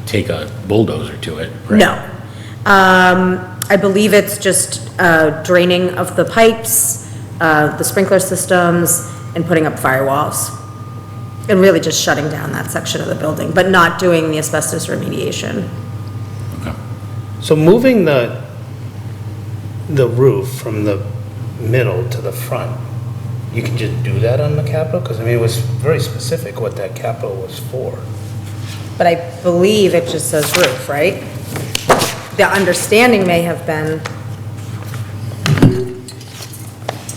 take a bulldozer to it, right? No. I believe it's just draining of the pipes, the sprinkler systems, and putting up firewalls. And really just shutting down that section of the building, but not doing the asbestos remediation. Okay. So moving the roof from the middle to the front, you can just do that on the Capitol? Because, I mean, it was very specific what that Capitol was for. But I believe it just says roof, right? The understanding may have been,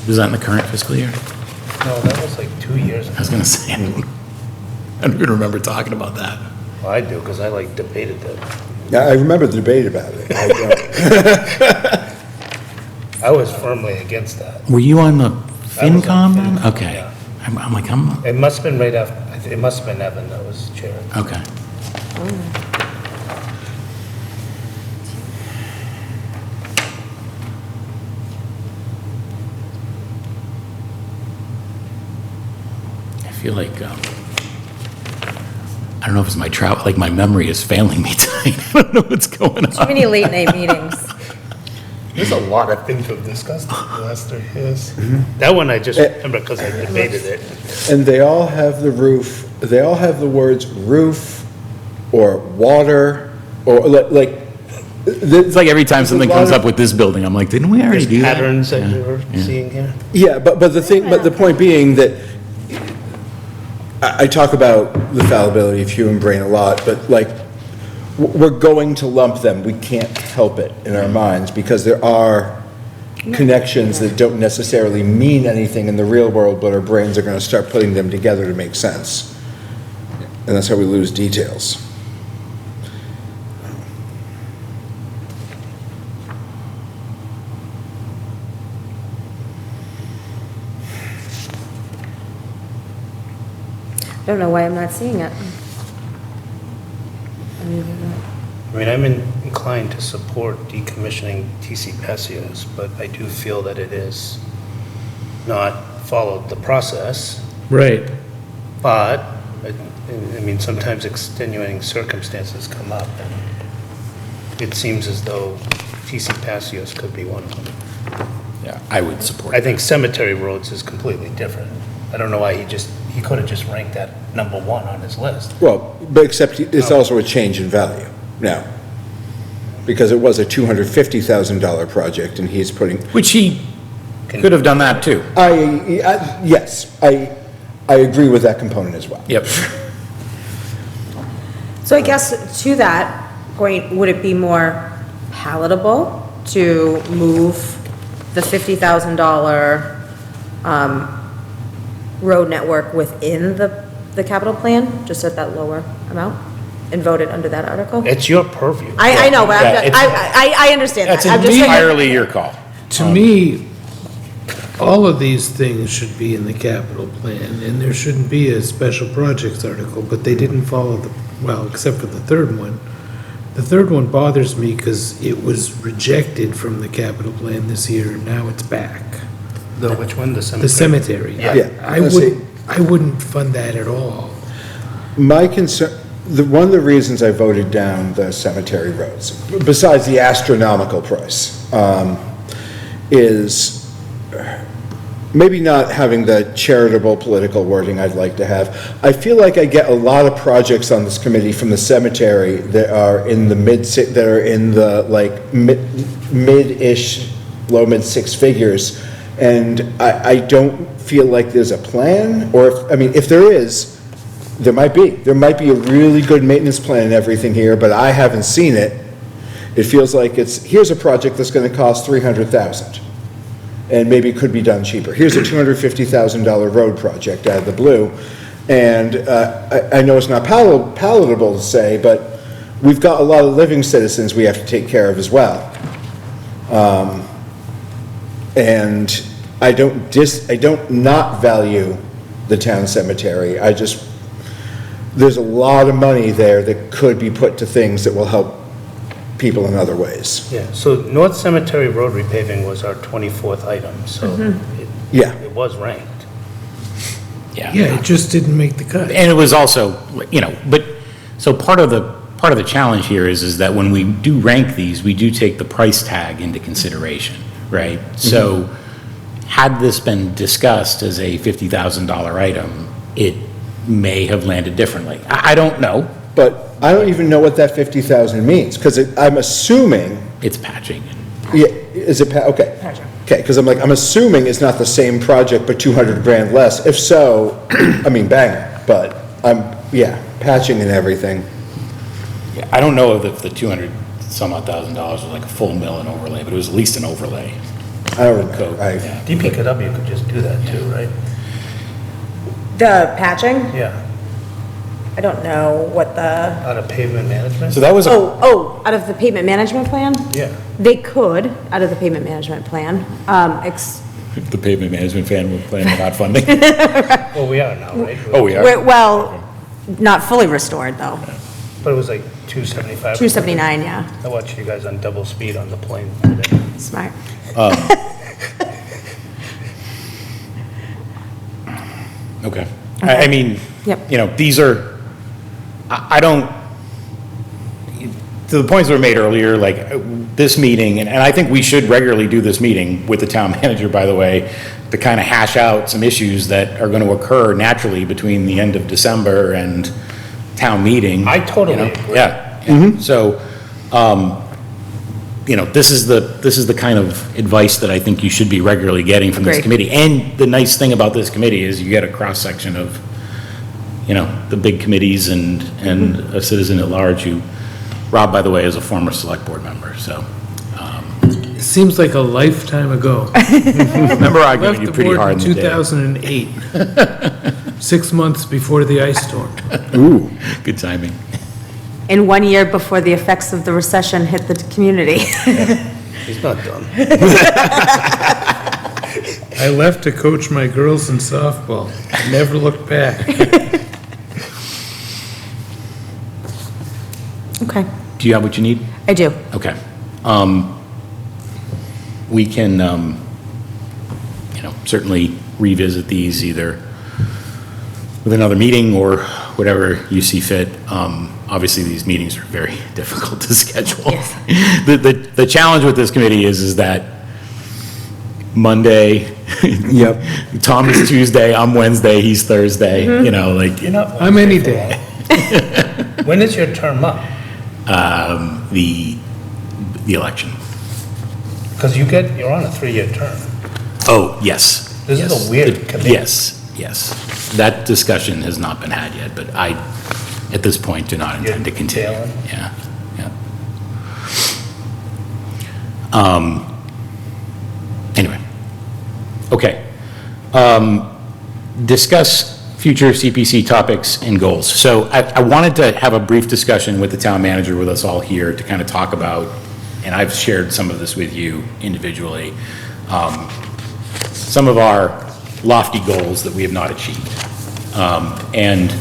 Was that in the current fiscal year? No, that was like 2 years I ago. was gonna say, I don't even remember talking about that. Well, I do, because I like debated that. Yeah, I remember the debate about it. I don't. I was firmly against that. Were you on the I was FinCom on then? FinCom, Okay. yeah. I'm like, I'm, It must have been right after, it must have been Evan that was chair. okay. I feel like, I don't know if it's my travel, like my memory is failing me tonight. I don't know what's going too on. many late night meetings. There's a lot of things we've discussed in the last 3 years. That one I just remember because I debated it. And they all have the roof, they all have the words roof or water or like. It's like every time something comes up with this building, I'm like, didn't we already There's do that? patterns that Yeah. we were seeing here. Yeah, but the point being that I talk about the fallibility of human brain a lot, but like, we're going to lump them. We can't help it in our minds because there are connections that don't necessarily mean anything in the real world, but our brains are going to start putting them together to make sense. And that's how we lose details. I don't know why I'm not seeing it. I mean, I'm inclined to support decommissioning TC Passios, but I do feel that it is not followed the process. Right. But, I mean, sometimes extenuating circumstances come up, and it seems as though TC Passios could be one of them. Yeah, I would support I that. think Cemetery Roads is completely different. I don't know why he could have just ranked that number 1 on his list. Well, but except it's also a change in value now. Because it was a $250,000 project and he's putting, Which he could have done that too. yes, I agree with that component as well. Yep. So I guess to that point, would it be more palatable to move the $50,000 road network within the capital plan, just at that lower amount, and vote it under that article? It's your purview. I know, but Yeah, I understand that. That's I'm just saying- entirely your call. To me, all of these things should be in the capital plan, and there shouldn't be a special projects article, but they didn't follow well, except for the third one. The third one bothers me because it was rejected from the capital plan this year, and now it's back. Which one, the cemetery? The cemetery. Yeah. I wouldn't fund that at all. My concern, one of the reasons I voted down the cemetery roads, besides the astronomical price, is maybe not having the charitable political wording I'd like to have. I feel like I get a lot of projects on this committee from the cemetery that are in the mid-ish, low mid 6 figures. And I don't feel like there's a plan, or if there is, there might be. There might be a really good maintenance plan and everything here, but I haven't seen it. It feels like here's a project that's gonna cost $300,000, and maybe it could be done cheaper. Here's a $250,000 road project out of the blue, and I know it's not palatable to say, but we've got a lot of living citizens we have to take care of as well. And I don't not value the town cemetery. There's a lot of money there that could be put to things that will help people in other ways. Yeah, so North Cemetery Road repaving was our 24th item, so Yeah. it was ranked. Yeah, it just didn't make the cut. And it was also, but, so part of the challenge here is that when we do rank these, we do take the price tag into consideration, right? So had this been discussed as a $50,000 item, it may have landed differently. I don't know. But I don't even know what that 50,000 means, because I'm assuming, It's patching. yeah, is it, okay. Okay, because I'm assuming it's not the same project, but 200 grand less. If so, I mean, bang, but yeah, patching and everything. Yeah, I don't know if the 200 some odd $1,000 was like a full mill and overlay, but it was at least an overlay. I don't remember. Code. Yeah. DPW could just do that too, right? The patching, Yeah, I don't know what the, out of pavement management? So that was out of the pavement management plan? Yeah. They could, out of the pavement management plan, the pavement management plan we're not funding. Well, we are now, right? Oh, we are? well, not fully restored, though. But it was like 275. 279, yeah, I watched you guys on double speed on the plane today. smart. Okay. I mean, Yep. you know, these are, I don't, to the points that were made earlier, like this meeting, and I think we should regularly do this meeting with the town manager, by the way, to kind of hash out some issues that are going to occur naturally between the end of December and town meeting. I totally you know? agree. Yeah. So, you know, this is the kind of advice that I think you should be regularly getting from this Agreed. committee. And the nice thing about this committee is you get a cross-section of, you know, the big committees and a citizen at large who, Rob, by the way, is a former select board member, so. It seems like a lifetime ago. Remember I Left gave you the pretty board hard in in the day. 2008, 6 months before the ice storm. Ooh, good timing. In 1 year before the effects of the recession hit the community. He's not done. I left to coach my girls in softball. Never looked back. Okay, Do you have what you need? I do. Okay. We can, you know, certainly revisit these either with another meeting or whatever you see fit. Obviously, these meetings are very difficult to schedule. Yes. The challenge with this committee is that Monday, Yep. Tom is Tuesday, I'm Wednesday, he's Thursday, you know, like, You're not. I'm any day. When is your term up? the election. Because you're on a 3-year term. Oh, yes. This is a yes. weird committee. Yes. That discussion has not been had yet, but I, at this point, do not intend to You're continue. tailing? Yeah. Anyway. Okay. Discuss future CPC topics and goals. So I wanted to have a brief discussion with the town manager with us all here to kind of talk about, and I've shared some of this with you individually, some of our lofty goals that we have not achieved. And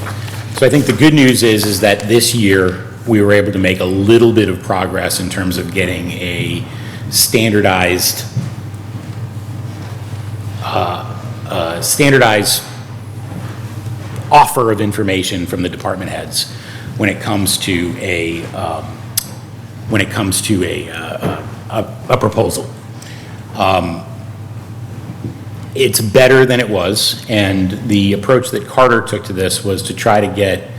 so I think the good news is that this year we were able to make a little bit of progress in terms of getting a standardized offer of information from the department heads when it comes to a proposal. It's better than it was, and the approach that Carter took to this was to try to get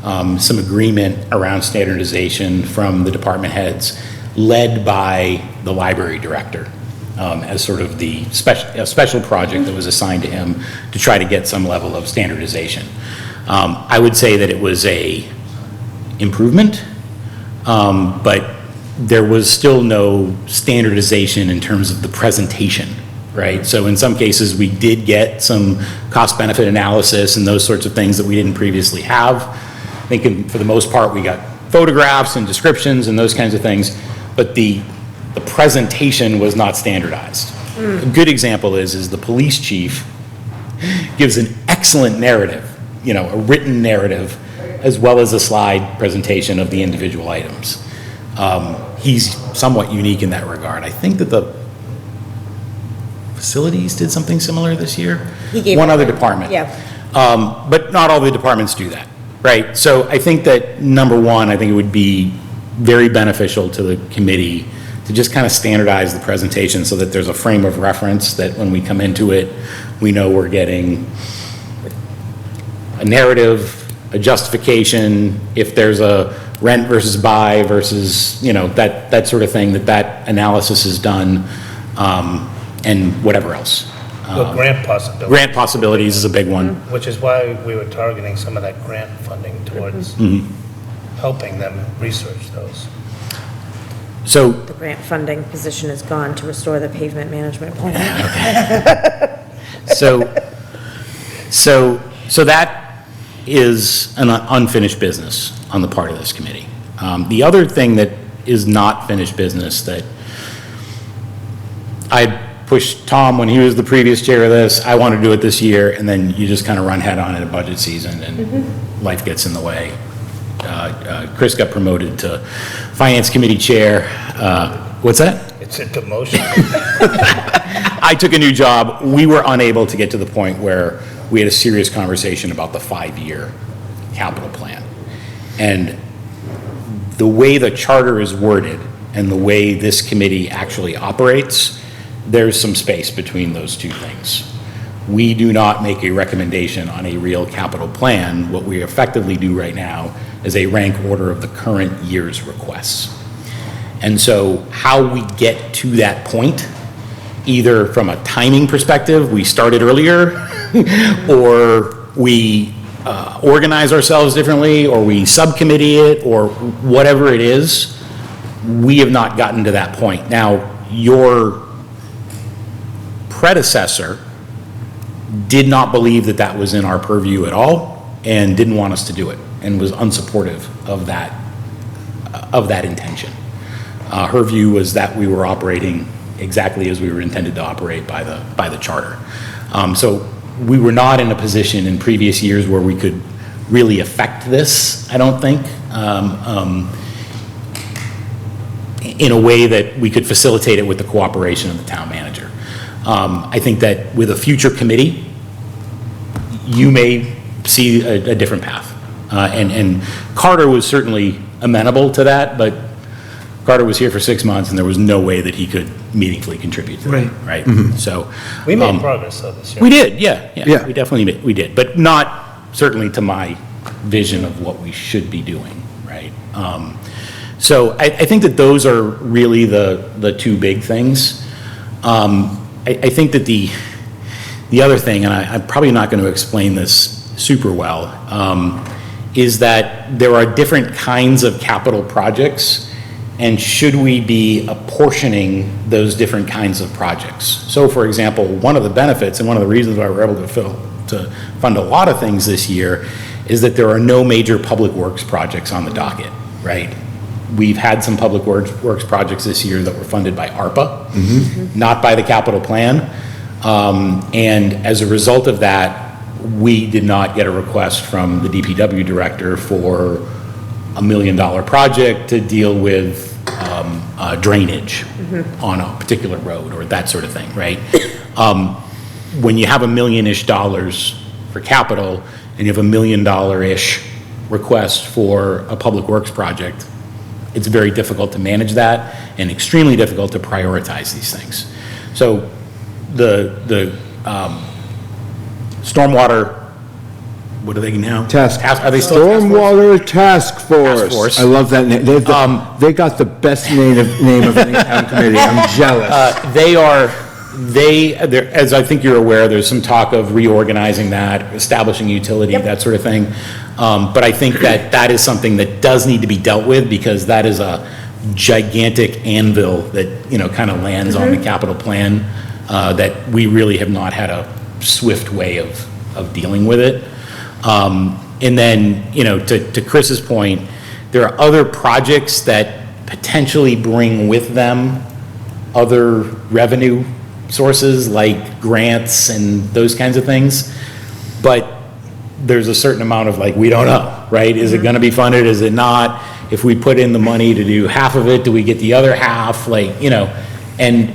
some agreement around standardization from the department heads, led by the library director, as sort of the special project that was assigned to him to try to get some level of standardization. I would say that it was a improvement, but there was still no standardization in terms of the presentation, right? So in some cases, we did get some cost-benefit analysis and those sorts of things that we didn't previously have. I think for the most part, we got photographs and descriptions and those kinds of things, but the presentation was not standardized. A good example is the police chief gives an excellent narrative, you know, a written narrative, as well as a slide presentation of the individual items. He's somewhat unique in that regard. I think that the facilities did something similar this year. He gave One it other one. department. Yeah. But not all the departments do that, right? So I think that, number one, I think it would be very beneficial to the committee to just kind of standardize the presentation so that there's a frame of reference that when we come into it, we know we're getting a narrative, a justification, if there's a rent versus buy versus, that sort of thing, that analysis is done, and whatever else. The grant possibility. Grant possibilities is a big one. Which is why we were targeting some of that grant funding towards helping them research those. So, The grant funding position is gone to restore the pavement management plan. so that is an unfinished business on the part of this committee. The other thing that is not finished business that I pushed Tom when he was the previous chair of this, I want to do it this year, and then you just kind of run head on in a budget season and life gets in the way. Chris got promoted to Finance Committee Chair. What's that? It's a demotion. I took a new job. We were unable to get to the point where we had a serious conversation about the 5-year capital plan. And the way the charter is worded and the way this committee actually operates, there's some space between those two things. We do not make a recommendation on a real capital plan. What we effectively do right now is a rank order of the current year's requests. And so how we get to that point, either from a timing perspective, we started earlier, or we organize ourselves differently, or we subcommittee it, or whatever it is, we have not gotten to that point. Now, your predecessor did not believe that that was in our purview at all and didn't want us to do it and was unsupportive of that intention. Her view was that we were operating exactly as we were intended to operate by the charter. So we were not in a position in previous years where we could really affect this, I don't think, in a way that we could facilitate it with the cooperation of the town manager. I think that with a future committee, you may see a different path. And Carter was certainly amenable to that, but Carter was here for 6 months and there was no way that he could meaningfully contribute to it, right? So. We made progress though this year. We did, yeah. Yeah. We definitely we did, but not certainly to my vision of what we should be doing, right? So I think that those are really the two big things. I think that the other thing, and I'm probably not going to explain this super well, is that there are different kinds of capital projects, and should we be apportioning those different kinds of projects? So, for example, one of the benefits and one of the reasons why we're able to fund a lot of things this year is that there are no major public works projects on the docket, right? We've had some public works projects this year that were funded by ARPA, not by the capital plan. And as a result of that, we did not get a request from the DPW director for $1 million project to deal with drainage on a particular road or that sort of thing, right? When you have $1 million-ish for capital and you have $1 million-ish request for a public works project, it's very difficult to manage that and extremely difficult to prioritize these things. So the stormwater, what are they now? Are they still a task force? Stormwater Task Force. Task Force. I love that name. They got the best name of any town committee. I'm jealous. As I think you're aware, there's some talk of reorganizing that, establishing utility, that sort of thing. But I think that is something that does need to be dealt with because that is a gigantic anvil that, kind of lands on the capital plan that we really have not had a swift way of dealing with it. And then, to Chris's point, there are other projects that potentially bring with them other revenue sources like grants and those kinds of things. But there's a certain amount of we don't know, right? Is it going to be funded? Is it not? If we put in the money to do half of it, do we get the other half? And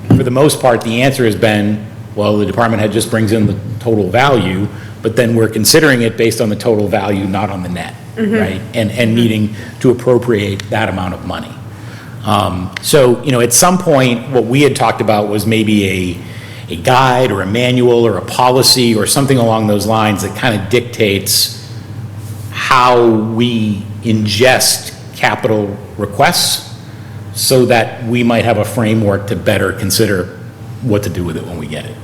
for the most part, the answer has been, well, the department head just brings in the total value, but then we're considering it based on the total value, not on the net, right? And needing to appropriate that amount of money. So, at some point, what we had talked about was maybe a guide or a manual or a policy or something along those lines that kind of dictates how we ingest capital requests so that we might have a framework to better consider what to do with it when we get it.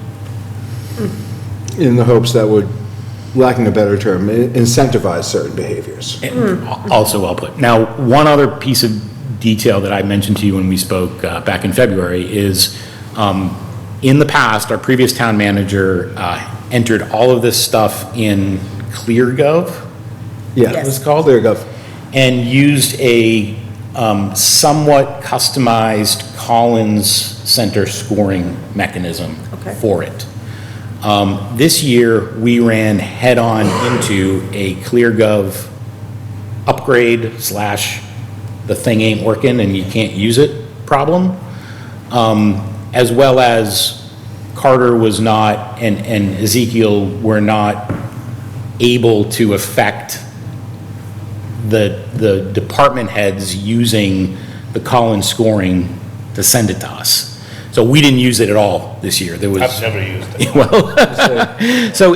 In the hopes that would, lacking a better term, incentivize certain behaviors. Also well put. Now, one other piece of detail that I mentioned to you when we spoke back in February is, in the past, our previous town manager entered all of this stuff in ClearGov. Yeah. It was called? ClearGov. And used a somewhat customized Collins Center scoring mechanism for it. This year, we ran head-on into a ClearGov upgrade / the thing ain't working and you can't use it problem, as well as Carter was not, and Ezekiel were not able to affect the department heads using the Collins scoring to send it to us. So we didn't use it at all this year. There was. I've never used it. Well, so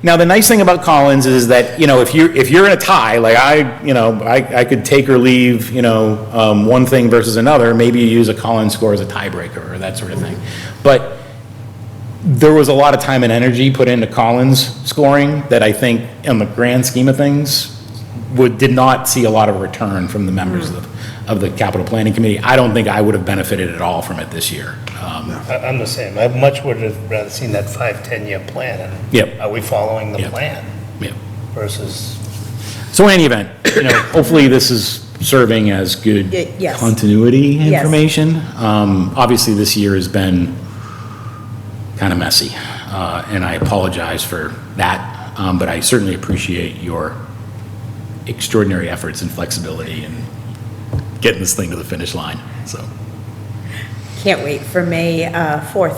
now the nice thing about Collins is that, if you're in a tie, like I could take or leave, one thing versus another, maybe you use a Collins score as a tiebreaker or that sort of thing. But there was a lot of time and energy put into Collins scoring that I think in the grand scheme of things did not see a lot of return from the members of the capital planning committee. I don't think I would have benefited at all from it this year. I'm the same. I much would have rather seen that 5-10-year plan. And Yep. Are we following the Yep. plan Yeah. versus? So in any event, hopefully this is serving as good Yes. continuity Yes. information. Obviously, this year has been kind of messy, and I apologize for that, but I certainly appreciate your extraordinary efforts and flexibility in getting this thing to the finish line, so. Can't wait for May 4th.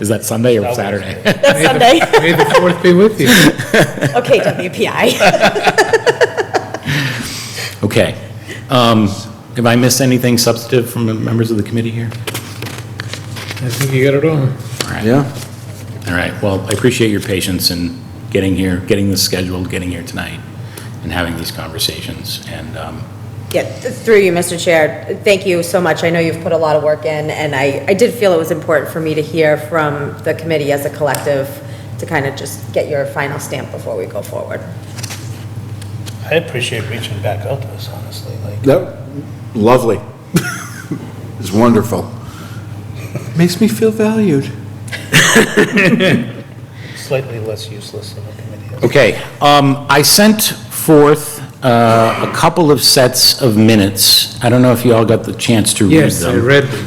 Is that Sunday or Saturday? That's Sunday. May the 4th be with you. Okay, WPI. Okay. Have I missed anything substantive from the members of the committee here? I think you got it all. Yeah. All right, well, I appreciate your patience in getting here, getting this scheduled, getting here tonight, and having these conversations, and, Yeah, through you, Mr. Chair, thank you so much. I know you've put a lot of work in, and I did feel it was important for me to hear from the committee as a collective to kind of just get your final stamp before we go forward. I appreciate reaching back out to us, honestly, like. That, lovely. It's wonderful. Makes me feel valued. Slightly less useless than the committee. okay. I sent forth a couple of sets of minutes. I don't know if you all got the chance to read Yes, I them. read them.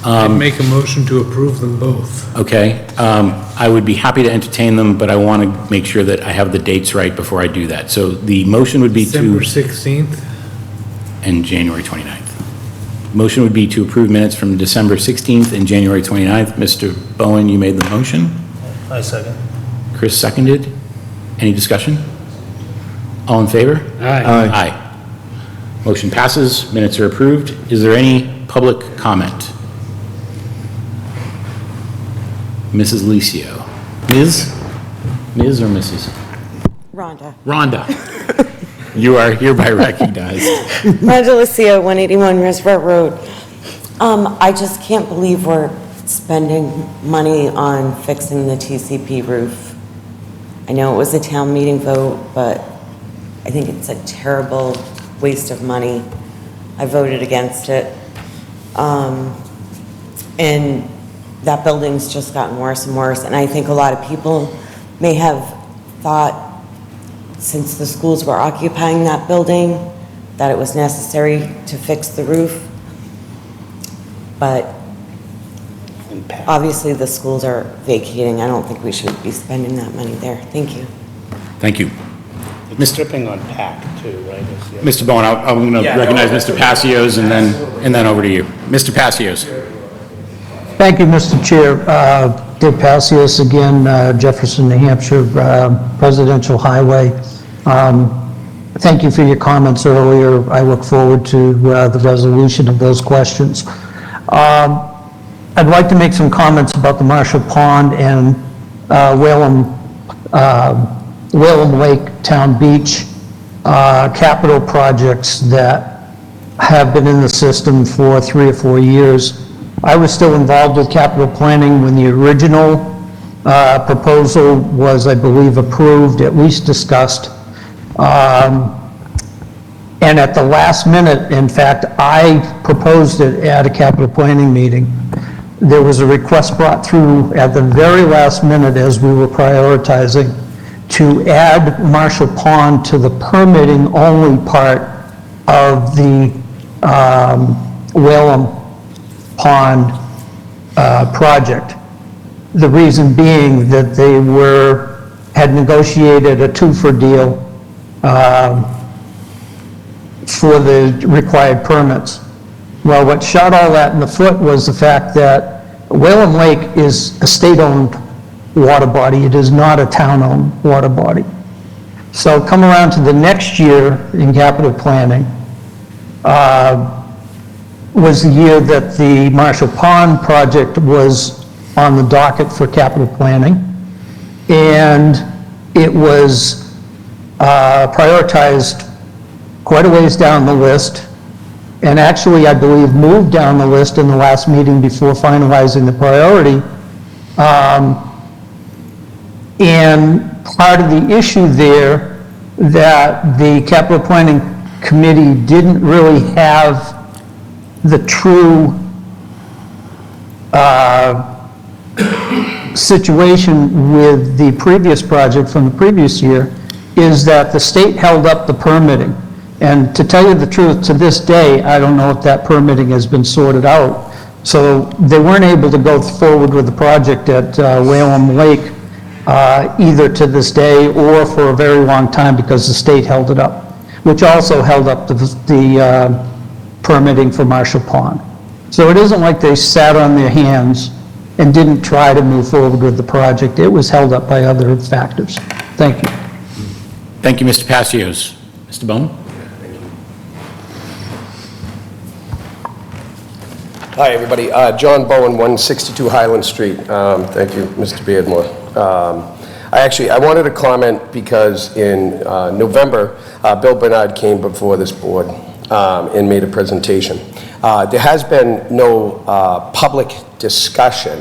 I'd make a motion to approve them both. Okay, I would be happy to entertain them, but I want to make sure that I have the dates right before I do that. So the motion would be December to, 16th. and January 29th. Motion would be to approve minutes from December 16th and January 29th. Mr. Bowen, you made the motion. I second. Chris seconded. Any discussion? All in favor? Aye. Aye. Motion passes, minutes are approved. Is there any public comment? Mrs. Licio. Ms. or Mrs.? Rhonda. Rhonda. You are hereby recognized. Rhonda Lucia, 181 Reservoir Road. I just can't believe we're spending money on fixing the TCP roof. I know it was a town meeting vote, but I think it's a terrible waste of money. I voted against it. And that building's just gotten worse and worse, and I think a lot of people may have thought, since the schools were occupying that building, that it was necessary to fix the roof. But obviously, the schools are vacating. I don't think we should be spending that money there. Thank you. Thank you. It's stripping on PAC too, right? Mr. Bowen, I'm going to recognize Mr. Passios and then over to you. Mr. Passios. Thank you, Mr. Chair. Dave Passios again, Jefferson, New Hampshire, Presidential Highway. Thank you for your comments earlier. I look forward to the resolution of those questions. I I'd like to make some comments about the Marshall Pond and Whalum Lake Town Beach capital projects that have been in the system for 3 or 4 years. I was still involved with capital planning when the original proposal was, I believe, approved, at least discussed. And at the last minute, in fact, I proposed it at a capital planning meeting. There was a request brought through at the very last minute as we were prioritizing to add Marshall Pond to the permitting only part of the Whalum Pond project. The reason being that they had negotiated a 2-for deal for the required permits. Well, what shot all that in the foot was the fact that Whalum Lake is a state-owned water body. It is not a town-owned water body. So come around to the next year in capital planning, was the year that the Marshall Pond project was on the docket for capital planning. And it was prioritized quite a ways down the list, and actually, I believe, moved down the list in the last meeting before finalizing the priority. And part of the issue there that the capital planning committee didn't really have the true situation with the previous project from the previous year is that the state held up the permitting. And to tell you the truth, to this day, I don't know if that permitting has been sorted out. So they weren't able to go forward with the project at Whalum Lake either to this day or for a very long time because the state held it up, which also held up the permitting for Marshall Pond. So it isn't like they sat on their hands and didn't try to move forward with the project. It was held up by other factors. Thank you. Thank you, Mr. Passios. Mr. Bowman? Hi, everybody. John Bowen, 162 Highland Street. Thank you, Mr. Beardmore. I wanted to comment because in November, Bill Bernard came before this board and made a presentation. There has been no public discussion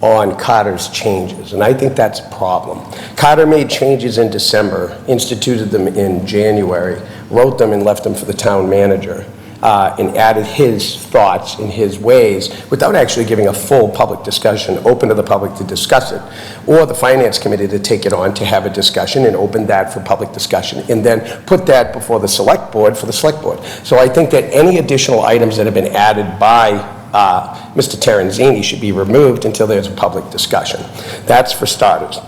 on Carter's changes, and I think that's a problem. Carter made changes in December, instituted them in January, wrote them and left them for the town manager. And added his thoughts and his ways without actually giving a full public discussion, open to the public to discuss it, or the finance committee to take it on to have a discussion and open that for public discussion, and then put that before the select board for the select board. So I think that any additional items that have been added by Mr. Terenzini should be removed until there's a public discussion. That's for starters.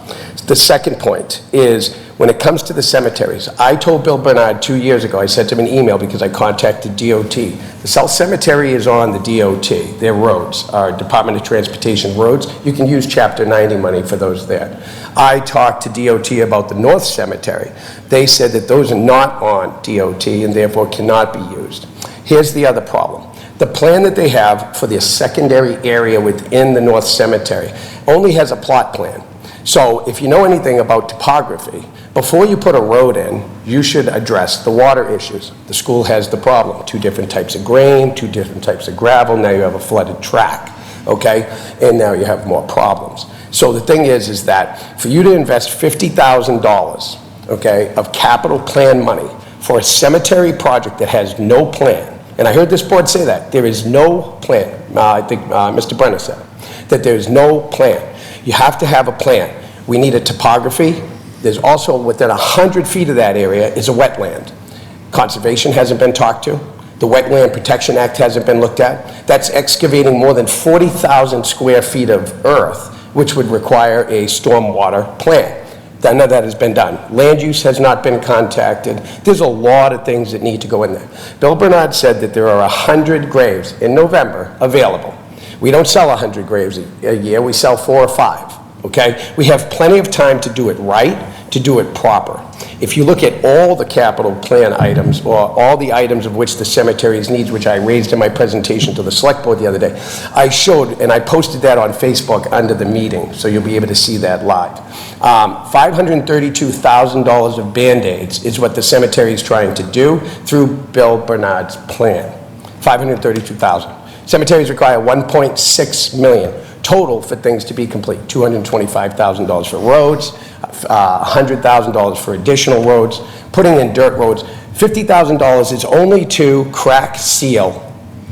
The second point is, when it comes to the cemeteries, I told Bill Bernard 2 years ago, I sent him an email because I contacted DOT. The South Cemetery is on the DOT. Their roads are Department of Transportation roads. You can use Chapter 90 money for those there. I talked to DOT about the North Cemetery. They said that those are not on DOT and therefore cannot be used. Here's the other problem. The plan that they have for the secondary area within the North Cemetery only has a plot plan. So if you know anything about topography, before you put a road in, you should address the water issues. The school has the problem, 2 different types of grain, 2 different types of gravel, now you have a flooded track, okay? And now you have more problems. So the thing is that for you to invest $50,000, okay, of capital plan money for a cemetery project that has no plan, and I heard this board say that, there is no plan. I think Mr. Brenner said that there is no plan. You have to have a plan. We need a topography. There's also, within 100 feet of that area is a wetland. Conservation hasn't been talked to. The Wetland Protection Act hasn't been looked at. That's excavating more than 40,000 square feet of earth, which would require a stormwater plan. None of that has been done. Land use has not been contacted. There's a lot of things that need to go in there. Bill Bernard said that there are 100 graves in November available. We don't sell 100 graves a year, we sell 4 or 5, okay? We have plenty of time to do it right, to do it proper. If you look at all the capital plan items, or all the items of which the cemeteries needs, which I raised in my presentation to the select board the other day, I showed, and I posted that on Facebook under the meeting, so you'll be able to see that live. $532,000 of Band-Aids is what the cemetery is trying to do through Bill Bernard's plan. $532,000. Cemeteries require $1.6 million total for things to be complete. $225,000 for roads, $100,000 for additional roads, putting in dirt roads. $50,000 is only to crack seal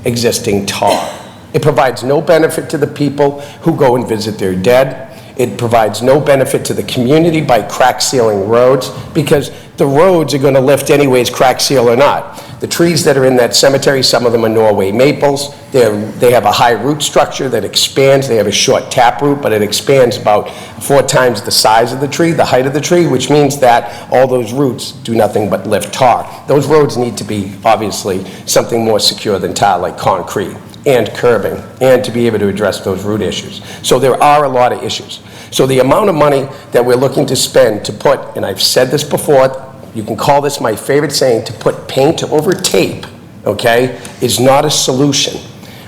existing tar. It provides no benefit to the people who go and visit their dead. It provides no benefit to the community by crack sealing roads, because the roads are going to lift anyways, crack seal or not. The trees that are in that cemetery, some of them are Norway maples. They have a high root structure that expands. They have a short tap root, but it expands about 4 times the size of the tree, the height of the tree, which means that all those roots do nothing but lift tar. Those roads need to be, obviously, something more secure than tar, like concrete and curbing, and to be able to address those root issues. So there are a lot of issues. So the amount of money that we're looking to spend to put, and I've said this before, you can call this my favorite saying, to put paint over tape, okay, is not a solution.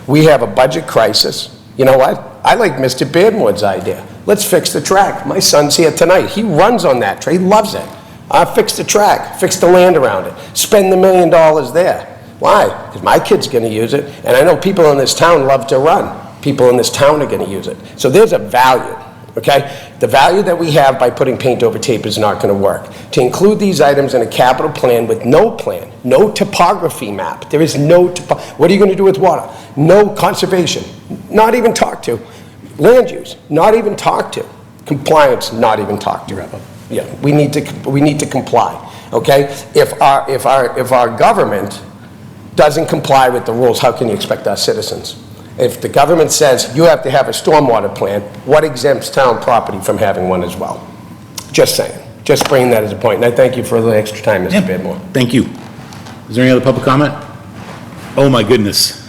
We have a budget crisis. You know what? I like Mr. Beardmore's idea. Let's fix the track. My son's here tonight. He runs on that track. He loves it. Fix the track. Fix the land around it. Spend the $1 million there. Why? Because my kid's going to use it, and I know people in this town love to run. People in this town are going to use it. So there's a value. Okay? The value that we have by putting paint over tape is not going to work. To include these items in a capital plan with no plan, no topography map, there is no what are you going to do with water? No conservation, not even talk to. Land use, not even talk to. Compliance, not even talk to. Yeah, we need to comply. Okay? If our government doesn't comply with the rules, how can you expect our citizens? If the government says you have to have a stormwater plan, what exempts town property from having one as well? Just saying. Just bringing that as a point. And I thank you for the extra time, Mr. Beardmore. Thank you. Is there any other public comment? Oh, my goodness.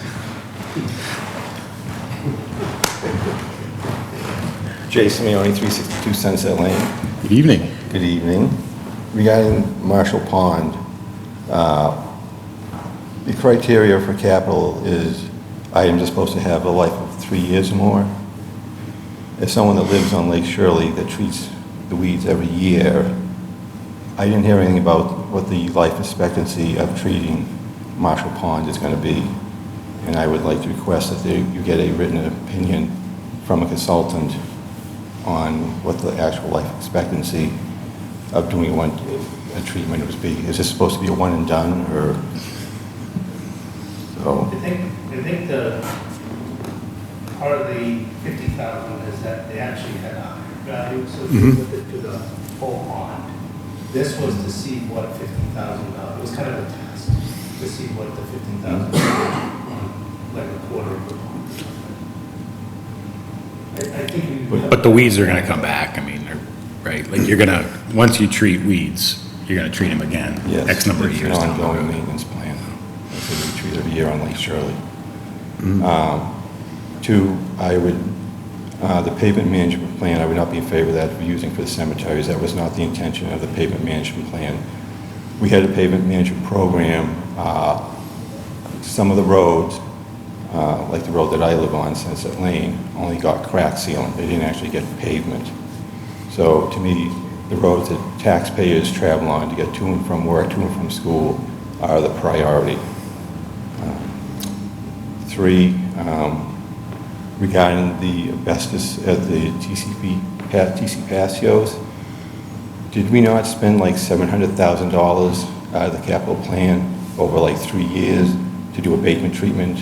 Jason Simeone, 362 Sunset Lane. Good evening. Good evening. Regarding Marshall Pond, the criteria for capital is items are supposed to have a life of 3 years or more. As someone that lives on Lake Shirley that treats the weeds every year, I didn't hear anything about what the life expectancy of treating Marshall Pond is going to be. And I would like to request that you get a written opinion from a consultant on what the actual life expectancy of doing a treatment would be. Is this supposed to be a one and done, or so? I think the part of the 50,000 is that they actually had a value, so if you look to the whole pond. This was to see what $50,000, it was kind of a test, to see what the $50,000, like a quarter of the pond. I think But the weeds are gonna come back, I mean, right? Like, you're gonna, once you treat weeds, you're gonna treat them again, Yes, X number of it's years an down the ongoing road. maintenance plan. That's what we treat every year on Lake Shirley. Two, I would, the pavement management plan, I would not be in favor of that for using for the cemeteries. That was not the intention of the pavement management plan. We had a pavement management program. Some of the roads, like the road that I live on, Sunset Lane, only got crack sealing. They didn't actually get pavement. So to me, the roads that taxpayers travel on to get to and from work, to and from school, are the priority. Three, regarding the asbestos at the TC Passios, did we not spend like $700,000 out of the capital plan over like 3 years to do abatement treatment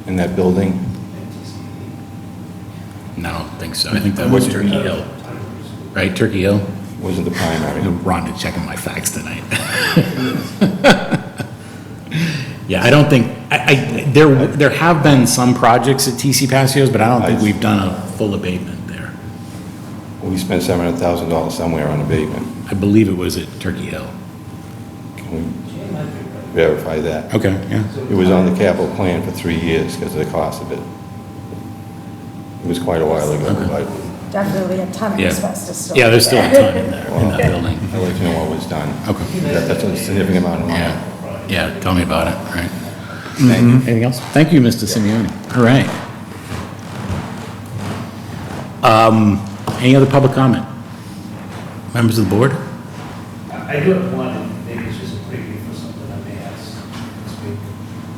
in that building? No, I don't think so. I think that was Turkey Hill. Right, Turkey Hill? Wasn't the primary. Ron is checking my facts tonight. Yeah, I don't think, there have been some projects at TC Passios, but I don't think we've done a full abatement there. We spent $700,000 somewhere on abatement. I believe it was at Turkey Hill. Can we verify that? Okay, yeah. It was on the capital plan for 3 years because of the cost of it. It was quite a while ago. definitely a ton of Yeah. asbestos still. Yeah, there's still a there. ton in there, in that building. I'd like to know what was done. Okay. That's a significant amount of money. Yeah, yeah, tell me about it, right? Thank you. Anything else? Thank you, Mr. Simeoni. All right. Any other public comment? Members of the board? I do have one, and maybe it's just a preview for something I may ask this week.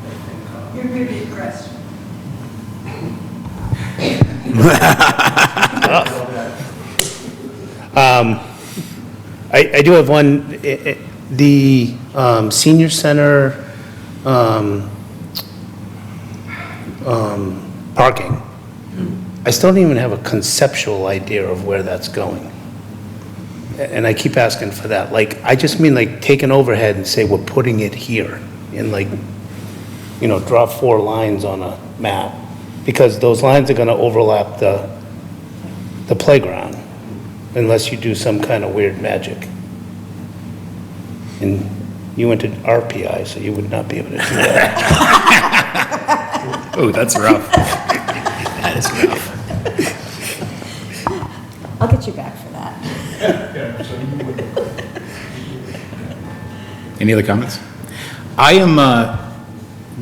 I think, You're going to be impressed. I do have one, the senior center parking. I still don't even have a conceptual idea of where that's going. And I keep asking for that. Like, I just mean like take an overhead and say we're putting it here and like, you know, draw 4 lines on a map. Because those lines are gonna overlap the playground unless you do some kind of weird magic. And you went to RPI, so you would not be able to do that. Oh, that's rough. That is rough. I'll get you back for that. Any other comments? I am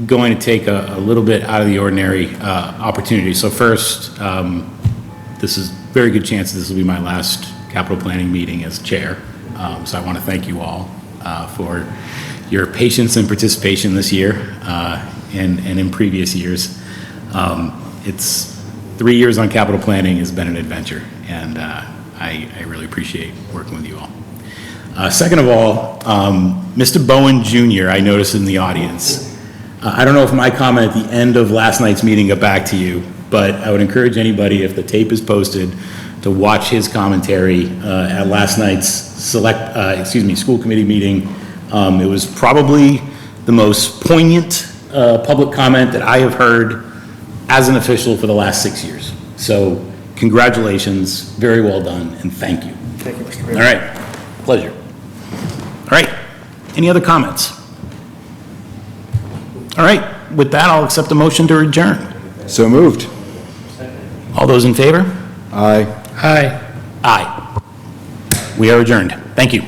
going to take a little bit out of the ordinary opportunity. So first, this is a very good chance this will be my last capital planning meeting as chair. So I want to thank you all for your patience and participation this year and in previous years. It's 3 years on capital planning has been an adventure, and I really appreciate working with you all. Second of all, Mr. Bowen Jr., I noticed in the audience. I don't know if my comment at the end of last night's meeting got back to you, but I would encourage anybody, if the tape is posted, to watch his commentary at last night's school committee meeting. It was probably the most poignant public comment that I have heard as an official for the last 6 years. So congratulations, very well done, and thank you. Thank you, Mr. Mayor. All right, pleasure. All right, any other comments? All right, with that, I'll accept the motion to adjourn. So moved. All those in favor? Aye. Hi. Aye. We are adjourned. Thank you.